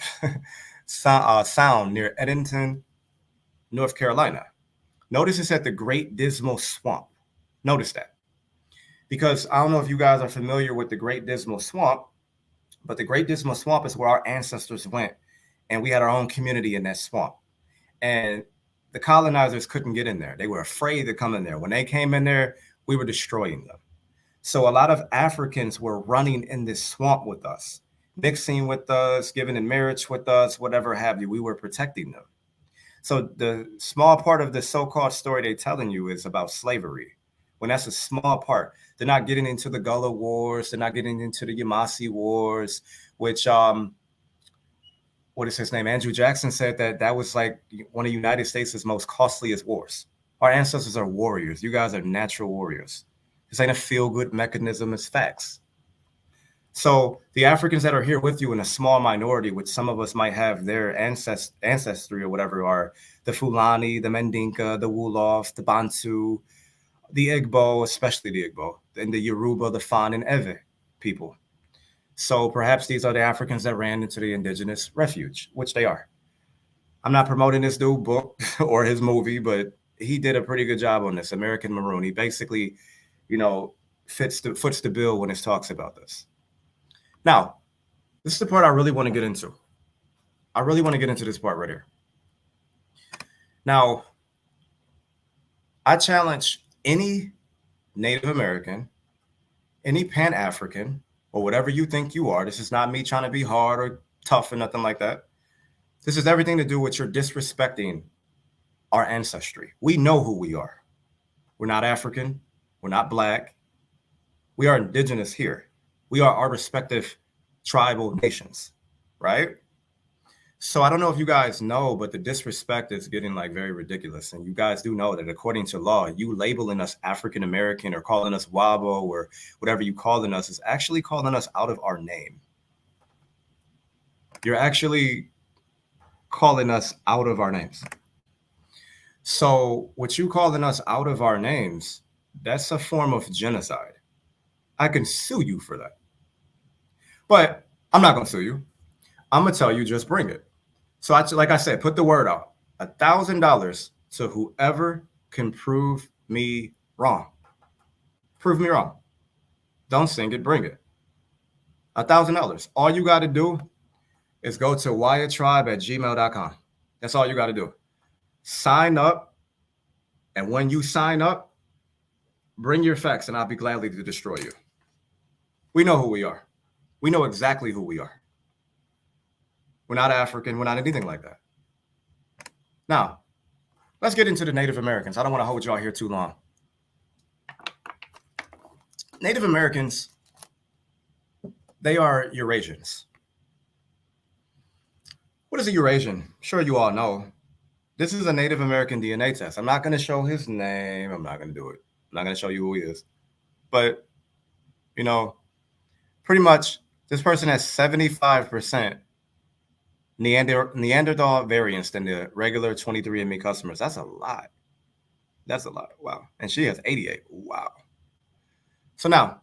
Sound near Edenton, North Carolina. Notice it's at the Great Dismal Swamp. Notice that. Because I don't know if you guys are familiar with the Great Dismal Swamp, but the Great Dismal Swamp is where our ancestors went, and we had our own community in that swamp. And the colonizers couldn't get in there. They were afraid to come in there. When they came in there, we were destroying them. So a lot of Africans were running in this swamp with us, mixing with us, giving in marriage with us, whatever have you. We were protecting them. So the small part of the so-called story they're telling you is about slavery, when that's a small part. They're not getting into the Gullah Wars. They're not getting into the Yamasee Wars, which, what is his name? Andrew Jackson said that was like one of the United States' most costliest wars. Our ancestors are warriors. You guys are natural warriors. This ain't a feel-good mechanism, it's facts. So the Africans that are here with you in a small minority, which some of us might have their ancestry or whatever, are the Fulani, the Mandinka, the Wolof, the Bantu, the Igbo, especially the Igbo, and the Yoruba, the Fan, and Ewe people. So perhaps these are the Africans that ran into the indigenous refuge, which they are. I'm not promoting this dude's book or his movie, but he did a pretty good job on this, American Maroon. He basically, foots the bill when it talks about this. Now, this is the part I really want to get into. I really want to get into this part right here. Now, I challenge any Native American, any Pan-African, or whatever you think you are. This is not me trying to be hard or tough or nothing like that. This has everything to do with your disrespecting our ancestry. We know who we are. We're not African. We're not Black. We are indigenous here. We are our respective tribal nations, right? So I don't know if you guys know, but the disrespect is getting very ridiculous. And you guys do know that according to law, you labeling us African American or calling us Wabo or whatever you calling us is actually calling us out of our name. You're actually calling us out of our names. So what you calling us out of our names, that's a form of genocide. I can sue you for that. But I'm not going to sue you. I'm going to tell you, just bring it. So like I said, put the word out, $1,000 to whoever can prove me wrong. Prove me wrong. Don't sing it, bring it. $1,000. All you got to do is go to wyatttribe@gmail.com. That's all you got to do. Sign up. And when you sign up, bring your facts and I'll be gladly to destroy you. We know who we are. We know exactly who we are. We're not African. We're not anything like that. Now, let's get into the Native Americans. I don't want to hold y'all here too long. Native Americans, they are Eurasians. What is a Eurasian? Sure, you all know. This is a Native American DNA test. I'm not going to show his name. I'm not going to do it. I'm not going to show you who he is. But, pretty much this person has 75% Neanderthal variants than the regular 23andMe customers. That's a lot. That's a lot. Wow. And she has 88. Wow. So now,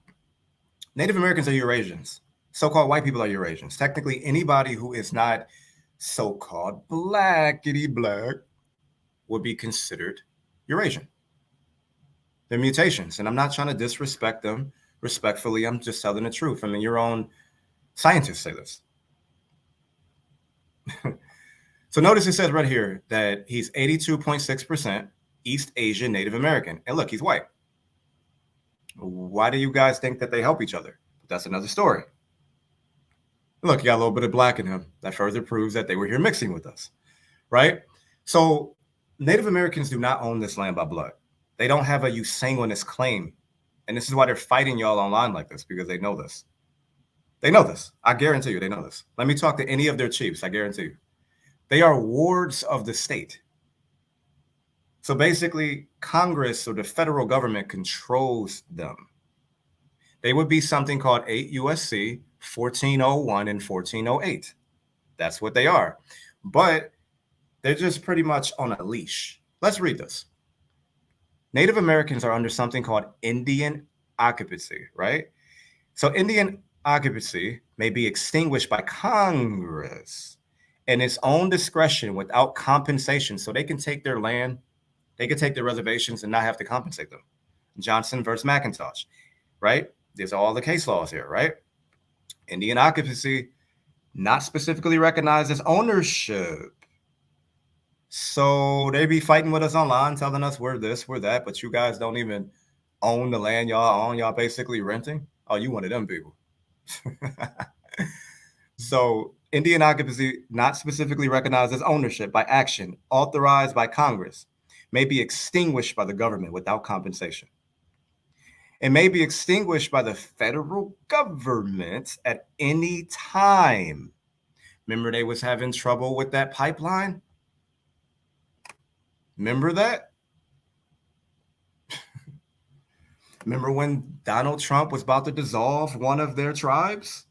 Native Americans are Eurasians. So-called white people are Eurasians. Technically, anybody who is not so-called blackity black would be considered Eurasian. They're mutations, and I'm not trying to disrespect them respectfully. I'm just telling the truth. I mean, your own scientists say this. So notice it says right here that he's 82.6% East Asian Native American. And look, he's white. Why do you guys think that they help each other? That's another story. Look, you got a little bit of black in him. That further proves that they were here mixing with us, right? So Native Americans do not own this land by blood. They don't have a usanguineous claim. And this is why they're fighting y'all online like this, because they know this. They know this. I guarantee you they know this. Let me talk to any of their chiefs. I guarantee you. They are wards of the state. So basically, Congress or the federal government controls them. They would be something called 8 USC 1401 and 1408. That's what they are. But they're just pretty much on a leash. Let's read this. Native Americans are under something called Indian occupancy, right? So Indian occupancy may be extinguished by Congress in its own discretion without compensation. So they can take their land, they can take their reservations and not have to compensate them. Johnson versus McIntosh, right? There's all the case laws here, right? Indian occupancy, not specifically recognized as ownership. So they be fighting with us online, telling us we're this, we're that, but you guys don't even own the land y'all own. Y'all basically renting. Oh, you one of them people. So Indian occupancy, not specifically recognized as ownership by action authorized by Congress, may be extinguished by the government without compensation. It may be extinguished by the federal government at any time. Remember they was having trouble with that pipeline? Remember that? Remember when Donald Trump was about to dissolve one of their tribes?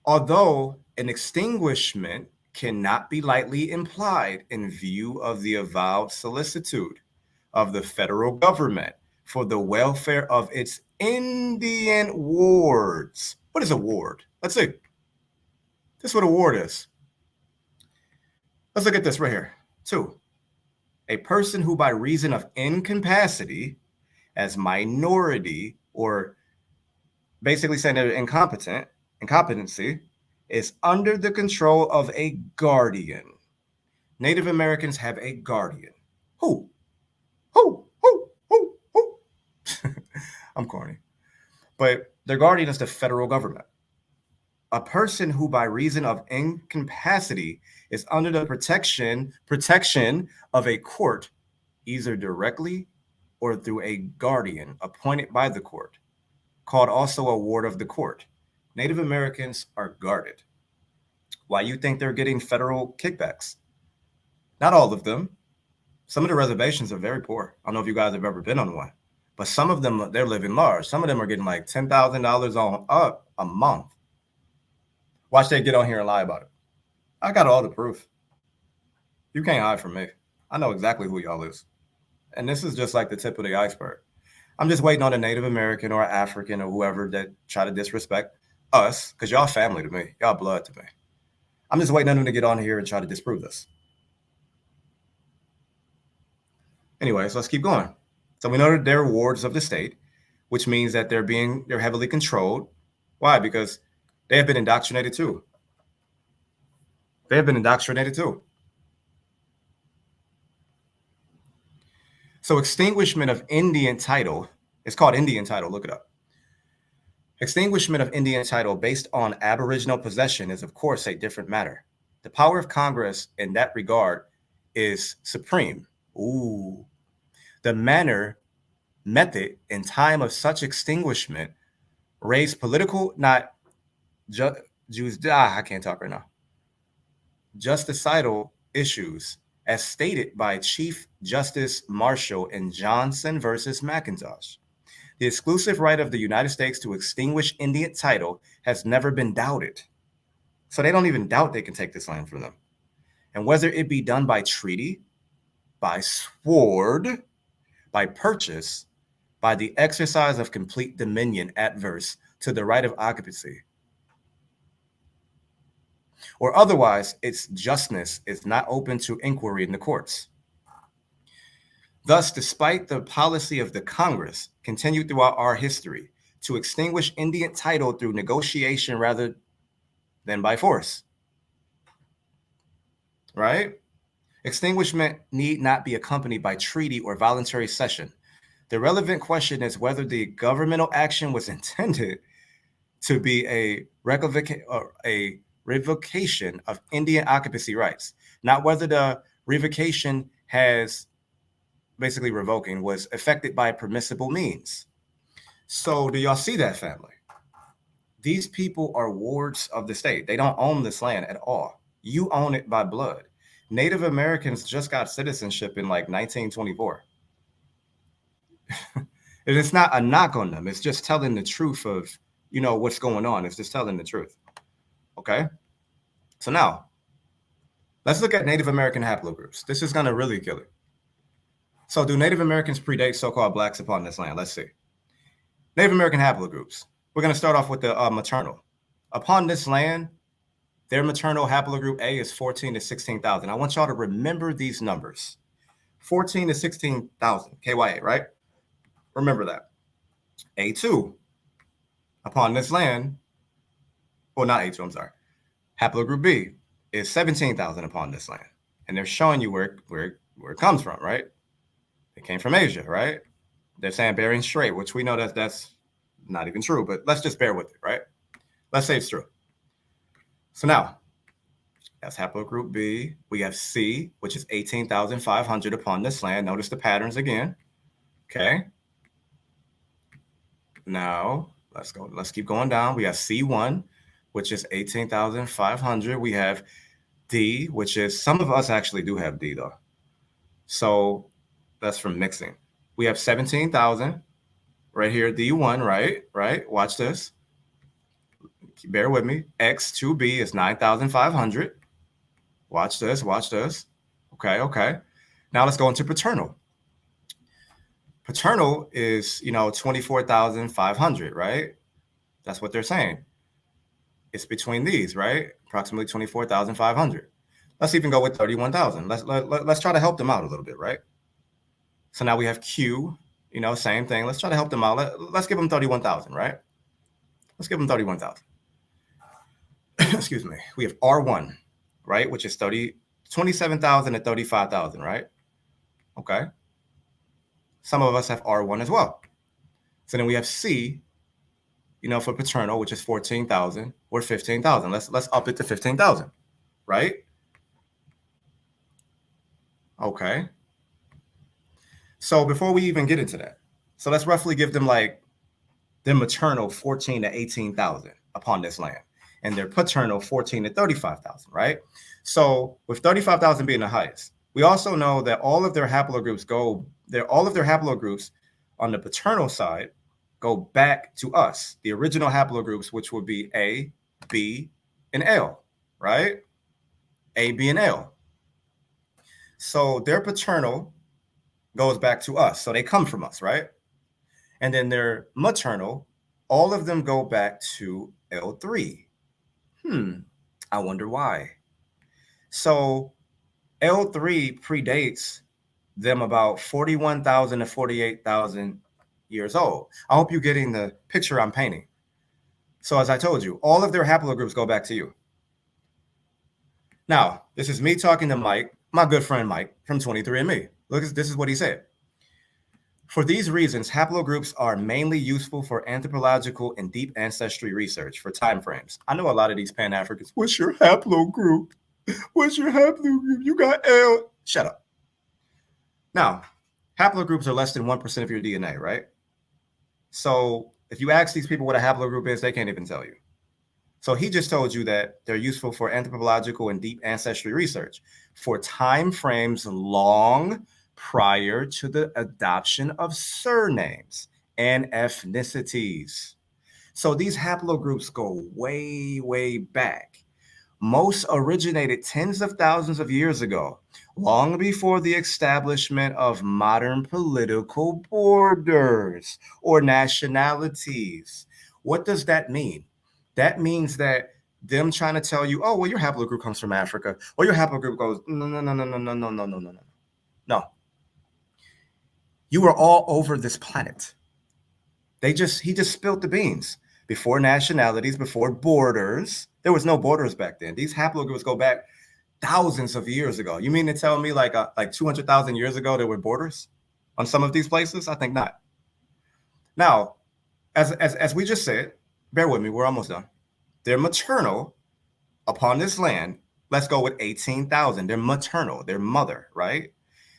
Although an extinguishment cannot be lightly implied in view of the avowed solicitude of the federal government for the welfare of its Indian wards. What is a ward? Let's see. This is what a ward is. Let's look at this right here. 2. A person who by reason of incapacity as minority, or basically saying they're incompetency, is under the control of a guardian. Native Americans have a guardian. Who? I'm corny. But their guardian is the federal government. A person who by reason of incapacity is under the protection of a court, either directly or through a guardian appointed by the court, called also a ward of the court. Native Americans are guarded. Why you think they're getting federal kickbacks? Not all of them. Some of the reservations are very poor. I don't know if you guys have ever been on one, but some of them, they're living large. Some of them are getting like $10,000 on up a month. Watch they get on here and lie about it. I got all the proof. You can't hide from me. I know exactly who y'all is. And this is just like the tip of the iceberg. I'm just waiting on a Native American or African or whoever that try to disrespect us, because y'all family to me. Y'all blood to me. I'm just waiting on them to get on here and try to disprove this. Anyways, let's keep going. So we know that they're wards of the state, which means that they're heavily controlled. Why? Because they have been indoctrinated too. So extinguishment of Indian title, it's called Indian title, look it up. Extinguishment of Indian title based on aboriginal possession is, of course, a different matter. The power of Congress in that regard is supreme. The method and time of such extinguishment raise political, not I can't talk right now. Justiciable issues, as stated by Chief Justice Marshall in Johnson versus McIntosh. The exclusive right of the United States to extinguish Indian title has never been doubted. So they don't even doubt they can take this land from them. And whether it be done by treaty, by sword, by purchase, by the exercise of complete dominion adverse to the right of occupancy, or otherwise, its justness is not open to inquiry in the courts. Thus, despite the policy of the Congress continued throughout our history to extinguish Indian title through negotiation rather than by force, right? Extinguishment need not be accompanied by treaty or voluntary cession. The relevant question is whether the governmental action was intended to be a revocation of Indian occupancy rights, not whether the revocation has basically revoking was affected by permissible means. So do y'all see that, family? These people are wards of the state. They don't own this land at all. You own it by blood. Native Americans just got citizenship in like 1924. And it's not a knock on them. It's just telling the truth of, what's going on. It's just telling the truth. Okay? So now, let's look at Native American haplogroups. This is going to really kill it. So do Native Americans predate so-called blacks upon this land? Let's see. Native American haplogroups. We're going to start off with the maternal. Upon this land, their maternal haplogroup A is 14 to 16,000. I want y'all to remember these numbers. 14 to 16,000, KYA, right? Remember that. A2, upon this land, well, not A2, I'm sorry. Haplogroup B is 17,000 upon this land. And they're showing you where it comes from, right? It came from Asia, right? They're saying Bering Strait, which we know that's not even true, but let's just bear with it, right? Let's say it's true. So now, that's haplogroup B. We have C, which is 18,500 upon this land. Notice the patterns again. Okay. Now, let's keep going down. We have C1, which is 18,500. We have D, which is, some of us actually do have D though. So that's from mixing. We have 17,000 right here, D1, right? Watch this. Bear with me. X2B is 9,500. Watch this. Okay. Now let's go into paternal. Paternal is, 24,500, right? That's what they're saying. It's between these, right? Approximately 24,500. Let's even go with 31,000. Let's try to help them out a little bit, right? So now we have Q, same thing. Let's try to help them out. Let's give them 31,000, right? Let's give them 31,000. Excuse me. We have R1, right? Which is 27,000 to 35,000, right? Okay. Some of us have R1 as well. So then we have C, for paternal, which is 14,000 or 15,000. Let's up it to 15,000, right? Okay. So before we even get into that, so let's roughly give them their maternal 14 to 18,000 upon this land, and their paternal 14 to 35,000, right? So with 35,000 being the highest, we also know that all of their haplogroups on the paternal side go back to us, the original haplogroups, which would be A, B, and L, right? A, B, and L. So their paternal goes back to us. So they come from us, right? And then their maternal, all of them go back to L3. I wonder why. So L3 predates them about 41,000 to 48,000 years old. I hope you're getting the picture I'm painting. So as I told you, all of their haplogroups go back to you. Now, this is me talking to Mike, my good friend Mike from 23andMe. Look, this is what he said. For these reasons, haplogroups are mainly useful for anthropological and deep ancestry research for time frames. I know a lot of these Pan-Africans, what's your haplogroup? What's your haplogroup? You got L. Shut up. Now, haplogroups are less than 1% of your DNA, right? So if you ask these people what a haplogroup is, they can't even tell you. So he just told you that they're useful for anthropological and deep ancestry research for time frames long prior to the adoption of surnames and ethnicities. So these haplogroups go way, way back. Most originated tens of thousands of years ago, long before the establishment of modern political borders or nationalities. What does that mean? That means that them trying to tell you, oh, well, your haplogroup comes from Africa, or your haplogroup goes, no. You are all over this planet. He just spilled the beans. Before nationalities, before borders, there was no borders back then. These haplogroups go back thousands of years ago. You mean to tell me like 200,000 years ago there were borders on some of these places? I think not. Now, as we just said, bear with me, we're almost done. Their maternal upon this land, let's go with 18,000. Their maternal, their mother, right?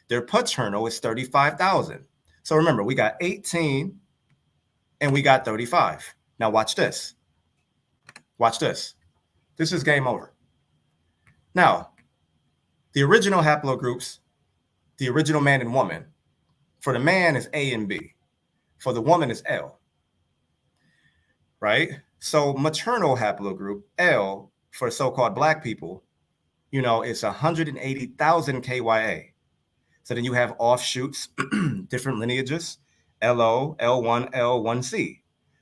Their paternal is 35,000. So remember, we got 18 and we got 35. Now watch this. Watch this. This is game over. Now, the original haplogroups, the original man and woman, for the man is A and B. For the woman is L. Right? So maternal haplogroup, L, for so-called black people, it's 180,000 KYA. So then you have offshoots, different lineages, LO, L1, L1C.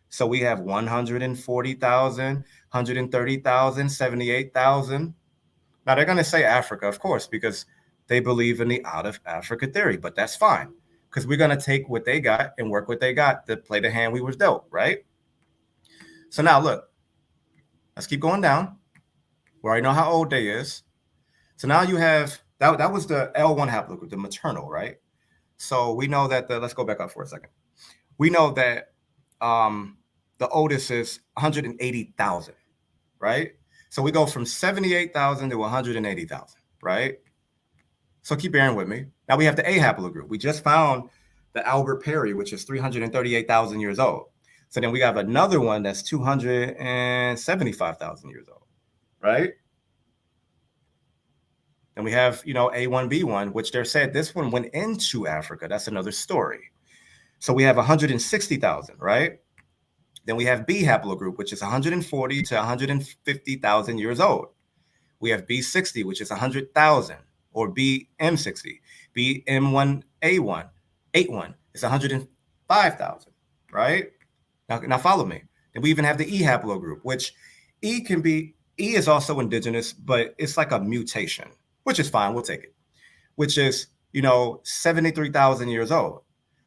So we have 140,000, 130,000, 78,000. Now they're going to say Africa, of course, because they believe in the out of Africa theory, but that's fine because we're going to take what they got and work what they got to play the hand we was dealt, right? So now look, let's keep going down. We already know how old they is. So now you have, that was the L1 haplogroup, the maternal, right? So we know that let's go back up for a second. We know that the oldest is 180,000, right? So we go from 78,000 to 180,000, right? So keep bearing with me. Now we have the A haplogroup. We just found the Albert Perry, which is 338,000 years old. So then we have another one that's 275,000 years old, right? Then we have, A1B1, which they're said this one went into Africa. That's another story. So we have 160,000, right? Then we have B haplogroup, which is 140 to 150,000 years old. We have B60, which is 100,000, or BM60. BM1A1, 81 is 105,000, right? Now follow me. And we even have the E haplogroup, which E is also indigenous, but it's like a mutation, which is fine. We'll take it, which is, 73,000 years old.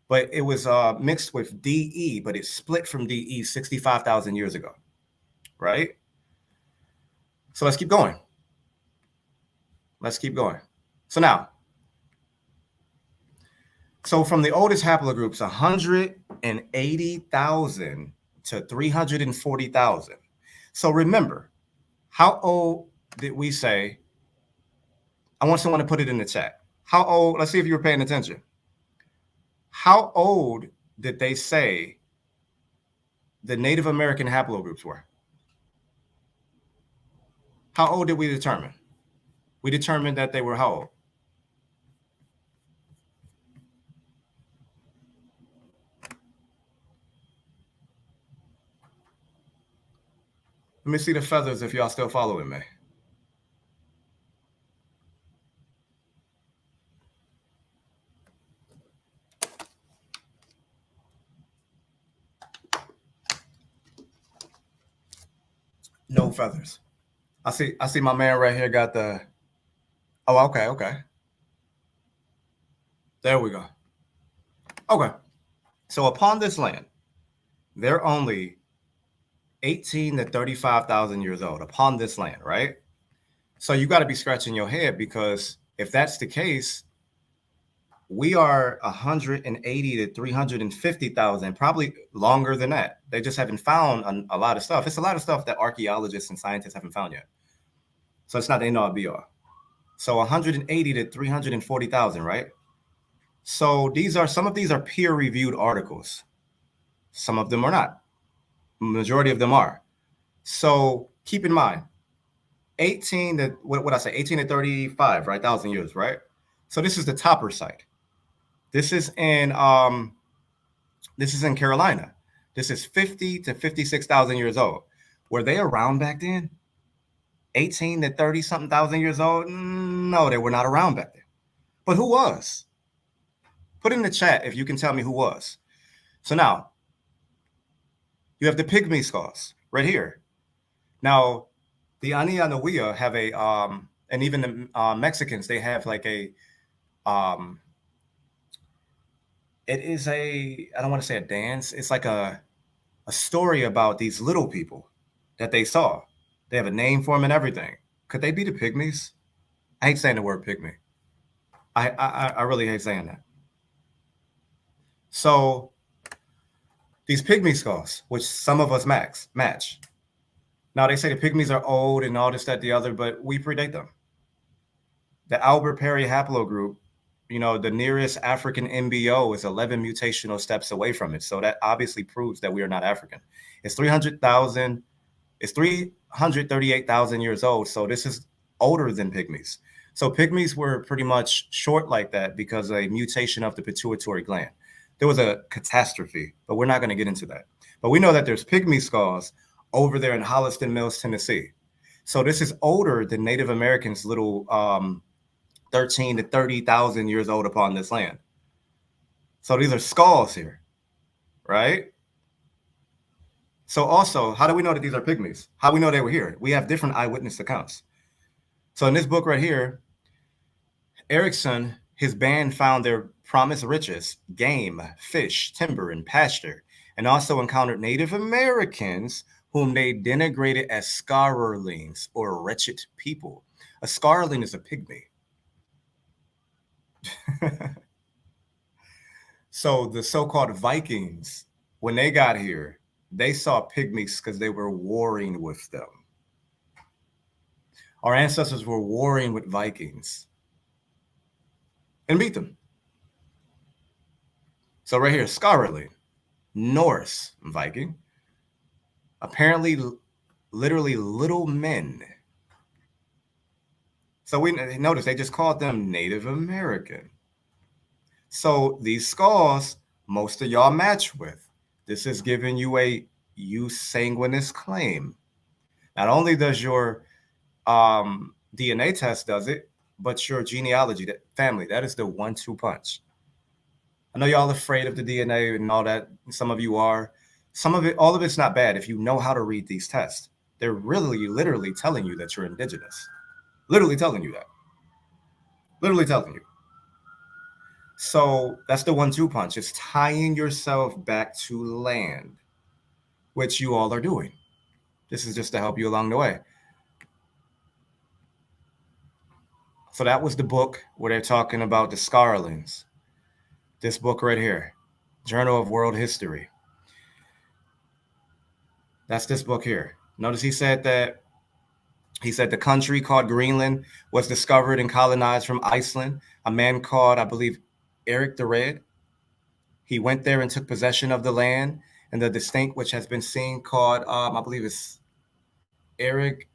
But it was mixed with DE, but it split from DE 65,000 years ago, right? So let's keep going. So from the oldest haplogroups, 180,000 to 340,000. So remember, how old did we say? I want someone to put it in the chat. How old? Let's see if you were paying attention. How old did they say the Native American haplogroups were? How old did we determine? We determined that they were how old? Let me see the feathers if y'all still following me. No feathers. I see my man right here got the. Oh, okay. There we go. Okay. So upon this land, they're only 18 to 35,000 years old upon this land, right? So you got to be scratching your head, because if that's the case, we are 180 to 350,000, probably longer than that. They just haven't found a lot of stuff. It's a lot of stuff that archaeologists and scientists haven't found yet. So it's not the end all be all. So 180 to 340,000, right? So some of these are peer-reviewed articles. Some of them are not. Majority of them are. So keep in mind, 18 to 35, right? 1,000 years, right? So this is the Topper site. This is in Carolina. This is 50 to 56,000 years old. Were they around back then? 18 to 30 something thousand years old? No, they were not around back then. But who was? Put in the chat if you can tell me who was. So now you have the pygmy skulls right here. Now the Anianawea have a and even the Mexicans, they have like a it is I don't want to say a dance. It's like a story about these little people that they saw. They have a name for them and everything. Could they be the pygmies? I hate saying the word pygmy. I really hate saying that. So These pygmy skulls, which some of us match. Now they say the pygmies are old and all this, that, the other, but we predate them. The Albert Perry haplogroup, the nearest African MBO is 11 mutational steps away from it. So that obviously proves that we are not African. It's 300,000. It's 338,000 years old. So this is older than pygmies. So pygmies were pretty much short like that because of a mutation of the pituitary gland. There was a catastrophe, but we're not going to get into that. But we know that there's pygmy skulls over there in Holliston Mills, Tennessee. So this is older than Native Americans' little 13 to 30,000 years old upon this land. So these are skulls here, right? So also, how do we know that these are pygmies? How do we know they were here? We have different eyewitness accounts. So in this book right here, Erickson, his band found their promised riches, game, fish, timber, and pasture, and also encountered Native Americans whom they denigrated as scarlings or wretched people. A scarling is a pygmy. So the so-called Vikings, when they got here, they saw pygmies because they were warring with them. Our ancestors were warring with Vikings and beat them. So right here, scarling, Norse Viking, apparently literally little men. So we notice they just called them Native American. So these skulls, most of y'all match with. This is giving you a jus sanguinis claim. Not only does your DNA test does it, but your genealogy, that family, that is the 1-2 punch. I know y'all afraid of the DNA and all that. Some of you are. Some of it, all of it's not bad if you know how to read these tests. They're really, literally telling you that you're indigenous. Literally telling you that. Literally telling you. So that's the 1-2 punch. It's tying yourself back to land, which you all are doing. This is just to help you along the way. So that was the book where they're talking about the scarlings. This book right here, Journal of World History. That's this book here. Notice he said the country called Greenland was discovered and colonized from Iceland. A man called, I believe, Eric the Red. He went there and took possession of the land, and the distinct, which has been seen, called, I believe it's Eric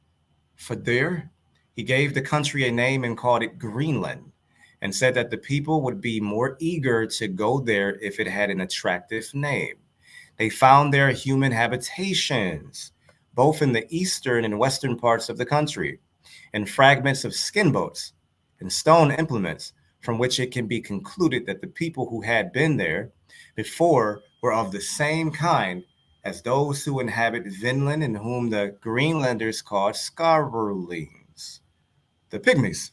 Fadir. He gave the country a name and called it Greenland, and said that the people would be more eager to go there if it had an attractive name. They found there human habitations, both in the eastern and western parts of the country, and fragments of skin boats and stone implements, from which it can be concluded that the people who had been there before were of the same kind as those who inhabit Vinland and whom the Greenlanders called scarlings, the pygmies.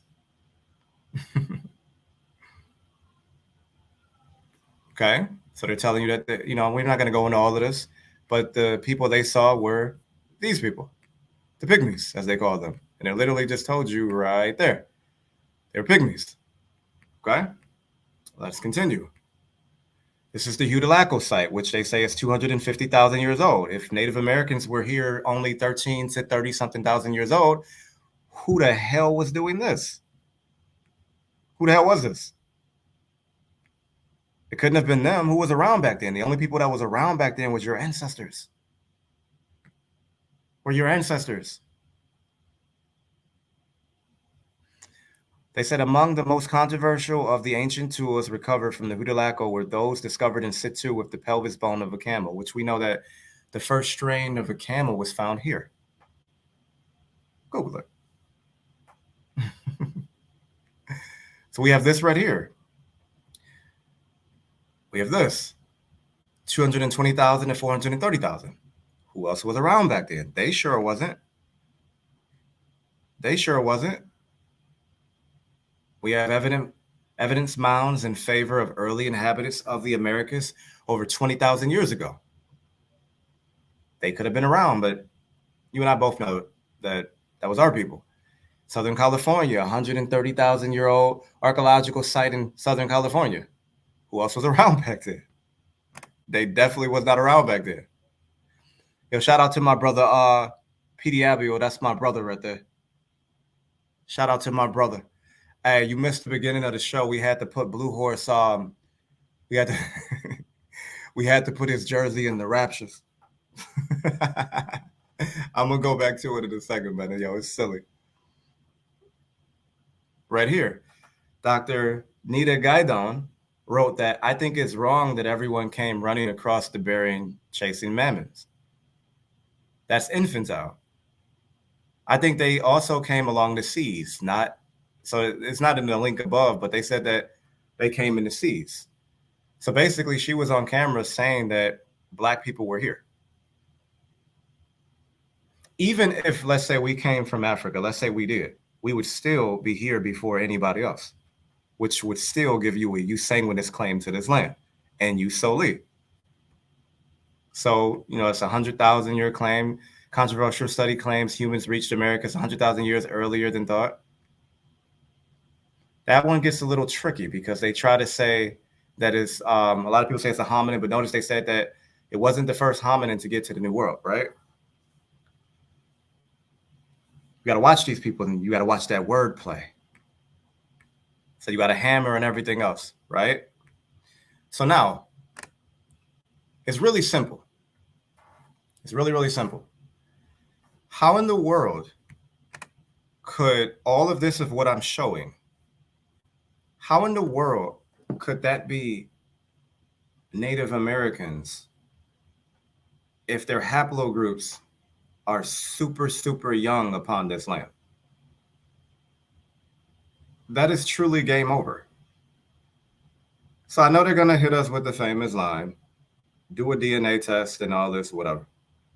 Okay, so they're telling you that, we're not going to go into all of this, but the people they saw were these people, the pygmies, as they call them. And they literally just told you right there. They're pygmies. Okay, let's continue. This is the Huitlaco site, which they say is 250,000 years old. If Native Americans were here only 13 to 30-something thousand years old, who the hell was doing this? Who the hell was this? It couldn't have been them. Who was around back then? The only people that was around back then was your ancestors. Were your ancestors. They said among the most controversial of the ancient tools recovered from the Huitlaco were those discovered in situ with the pelvis bone of a camel, which we know that the first strain of a camel was found here. Google it. So we have this right here. We have this, 220,000 to 430,000. Who else was around back then? They sure wasn't. They sure wasn't. We have evidence mounds in favor of early inhabitants of the Americas over 20,000 years ago. They could have been around, but you and I both know that was our people. Southern California, 130,000-year-old archaeological site in Southern California. Who else was around back then? They definitely was not around back then. Yo, shout out to my brother, PD Abio. That's my brother right there. Shout out to my brother. Hey, you missed the beginning of the show. We had to put Blue Horse. We had to we had to put his jersey in the Raptures. I'm gonna go back to it in a second, man. Yo, it's silly. Right here, Dr. Nita Gaidon wrote that I think it's wrong that everyone came running across the Bering chasing mammons. That's infantile. I think they also came along the seas, not so it's not in the link above, but they said that they came in the seas. So basically, she was on camera saying that Black people were here. Even if, let's say, we came from Africa, let's say we did, we would still be here before anybody else, which would still give you a sanguineous claim to this land, and you solely. So, it's a 100,000-year claim. Controversial study claims humans reached Americas 100,000 years earlier than thought. That one gets a little tricky because they try to say that it's, a lot of people say it's a hominin, but notice they said that it wasn't the first hominin to get to the New World, right? You got to watch these people and you got to watch that wordplay. So you got a hammer and everything else, right? So now, it's really simple. It's really, really simple. How in the world could all of this of what I'm showing, how in the world could that be Native Americans if their haplogroups are super, super young upon this land? That is truly game over. So I know they're going to hit us with the famous line, do a DNA test and all this, whatever.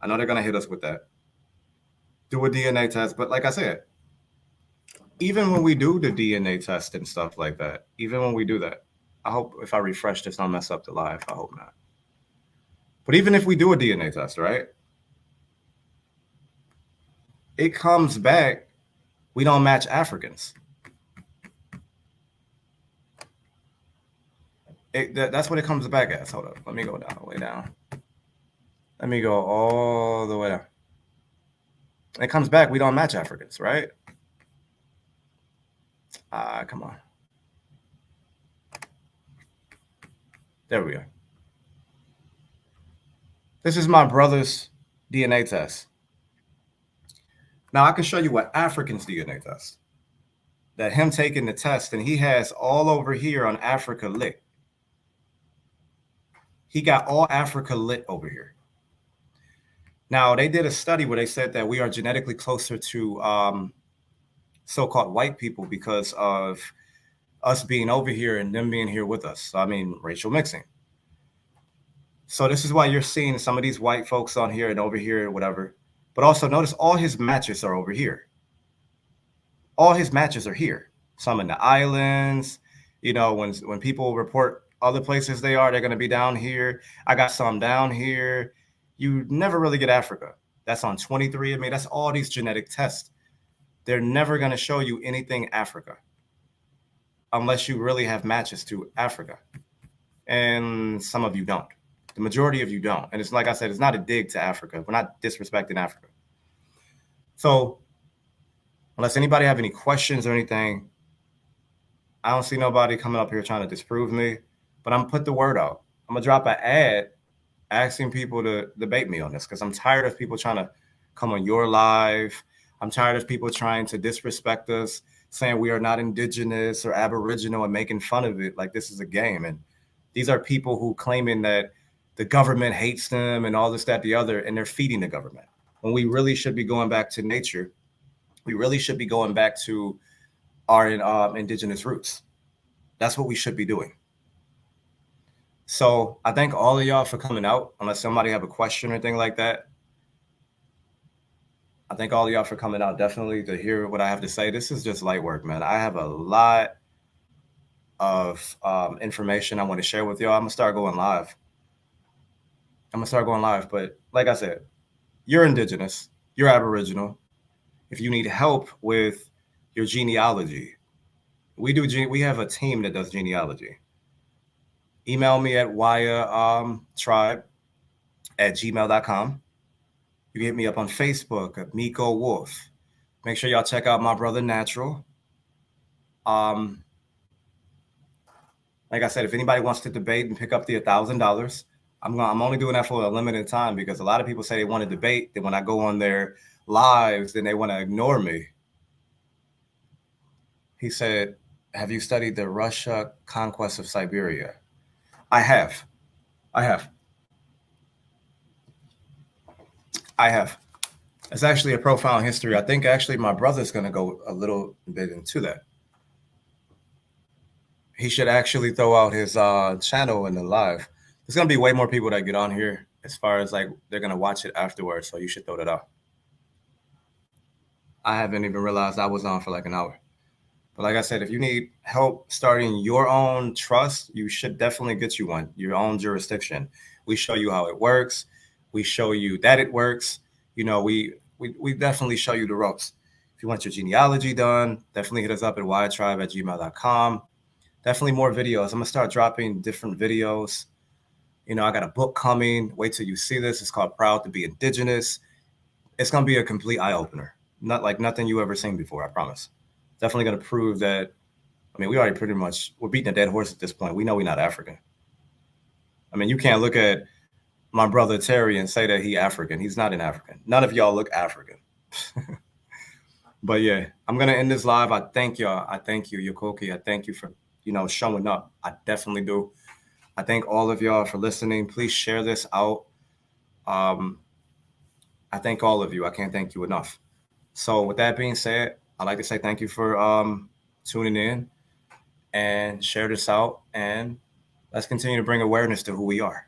I know they're going to hit us with that. Do a DNA test. But like I said, even when we do the DNA test and stuff like that, even when we do that, I hope if I refresh this, I'll mess up the live. I hope not. But even if we do a DNA test, right? It comes back, we don't match Africans. That's what it comes back as. Hold up. Let me go down, way down. Let me go all the way down. It comes back, we don't match Africans, right? Come on. There we go. This is my brother's DNA test. Now I can show you what African's DNA test. That him taking the test, and he has all over here on Africa lit. He got all Africa lit over here. Now, they did a study where they said that we are genetically closer to so-called white people because of us being over here and them being here with us. So, I mean, racial mixing. So this is why you're seeing some of these white folks on here and over here, whatever. But also notice all his matches are over here. All his matches are here. Some in the islands. When people report other places they are, they're going to be down here. I got some down here. You never really get Africa. That's on 23andMe. That's all these genetic tests. They're never going to show you anything Africa unless you really have matches to Africa. And some of you don't. The majority of you don't. And it's like I said, it's not a dig to Africa. We're not disrespecting Africa. So unless anybody have any questions or anything, I don't see nobody coming up here trying to disprove me, but I'm going to put the word out. I'm going to drop an ad asking people to debate me on this because I'm tired of people trying to come on your live. I'm tired of people trying to disrespect us, saying we are not indigenous or aboriginal and making fun of it like this is a game. And these are people who claiming that the government hates them and all this, that, the other, and they're feeding the government. When we really should be going back to nature, we really should be going back to our indigenous roots. That's what we should be doing. So I thank all of y'all for coming out. Unless somebody have a question or anything like that, I thank all of y'all for coming out, definitely, to hear what I have to say. This is just light work, man. I have a lot of information I want to share with y'all. I'm going to start going live. But like I said, you're indigenous, you're aboriginal. If you need help with your genealogy, we have a team that does genealogy. email me at wiretribe@gmail.com. You can hit me up on Facebook at Micco Wolf. Make sure y'all check out my brother Natural. Like I said, if anybody wants to debate and pick up the $1,000, I'm only doing that for a limited time because a lot of people say they want to debate. Then when I go on their lives, then they want to ignore me. He said, "Have you studied the Russia conquest of Siberia?" I have. I have. I have. It's actually a profound history. I think actually my brother's going to go a little bit into that. He should actually throw out his channel in the live. There's going to be way more people that get on here as far as like they're going to watch it afterwards. So you should throw that out. I haven't even realized I was on for like an hour. But like I said, if you need help starting your own trust, you should definitely get you one, your own jurisdiction. We show you how it works. We show you that it works. You know, we definitely show you the ropes. If you want your genealogy done, definitely hit us up at wiretribe@gmail.com. Definitely more videos. I'm going to start dropping different videos. You know, I got a book coming. Wait till you see this. It's called Proud to be Indigenous. It's going to be a complete eye-opener. Not like nothing you ever seen before, I promise. Definitely going to prove that. I mean, we already pretty much, we're beating a dead horse at this point. We know we're not African. I mean, you can't look at my brother Terry and say that he's African. He's not an African. None of y'all look African. But yeah, I'm going to end this live. I thank y'all. I thank you, Yokoki. I thank you for, you know, showing up. I definitely do. I thank all of y'all for listening. Please share this out. I thank all of you. I can't thank you enough. So with that being said, I'd like to say thank you for tuning in and share this out. And let's continue to bring awareness to who we are.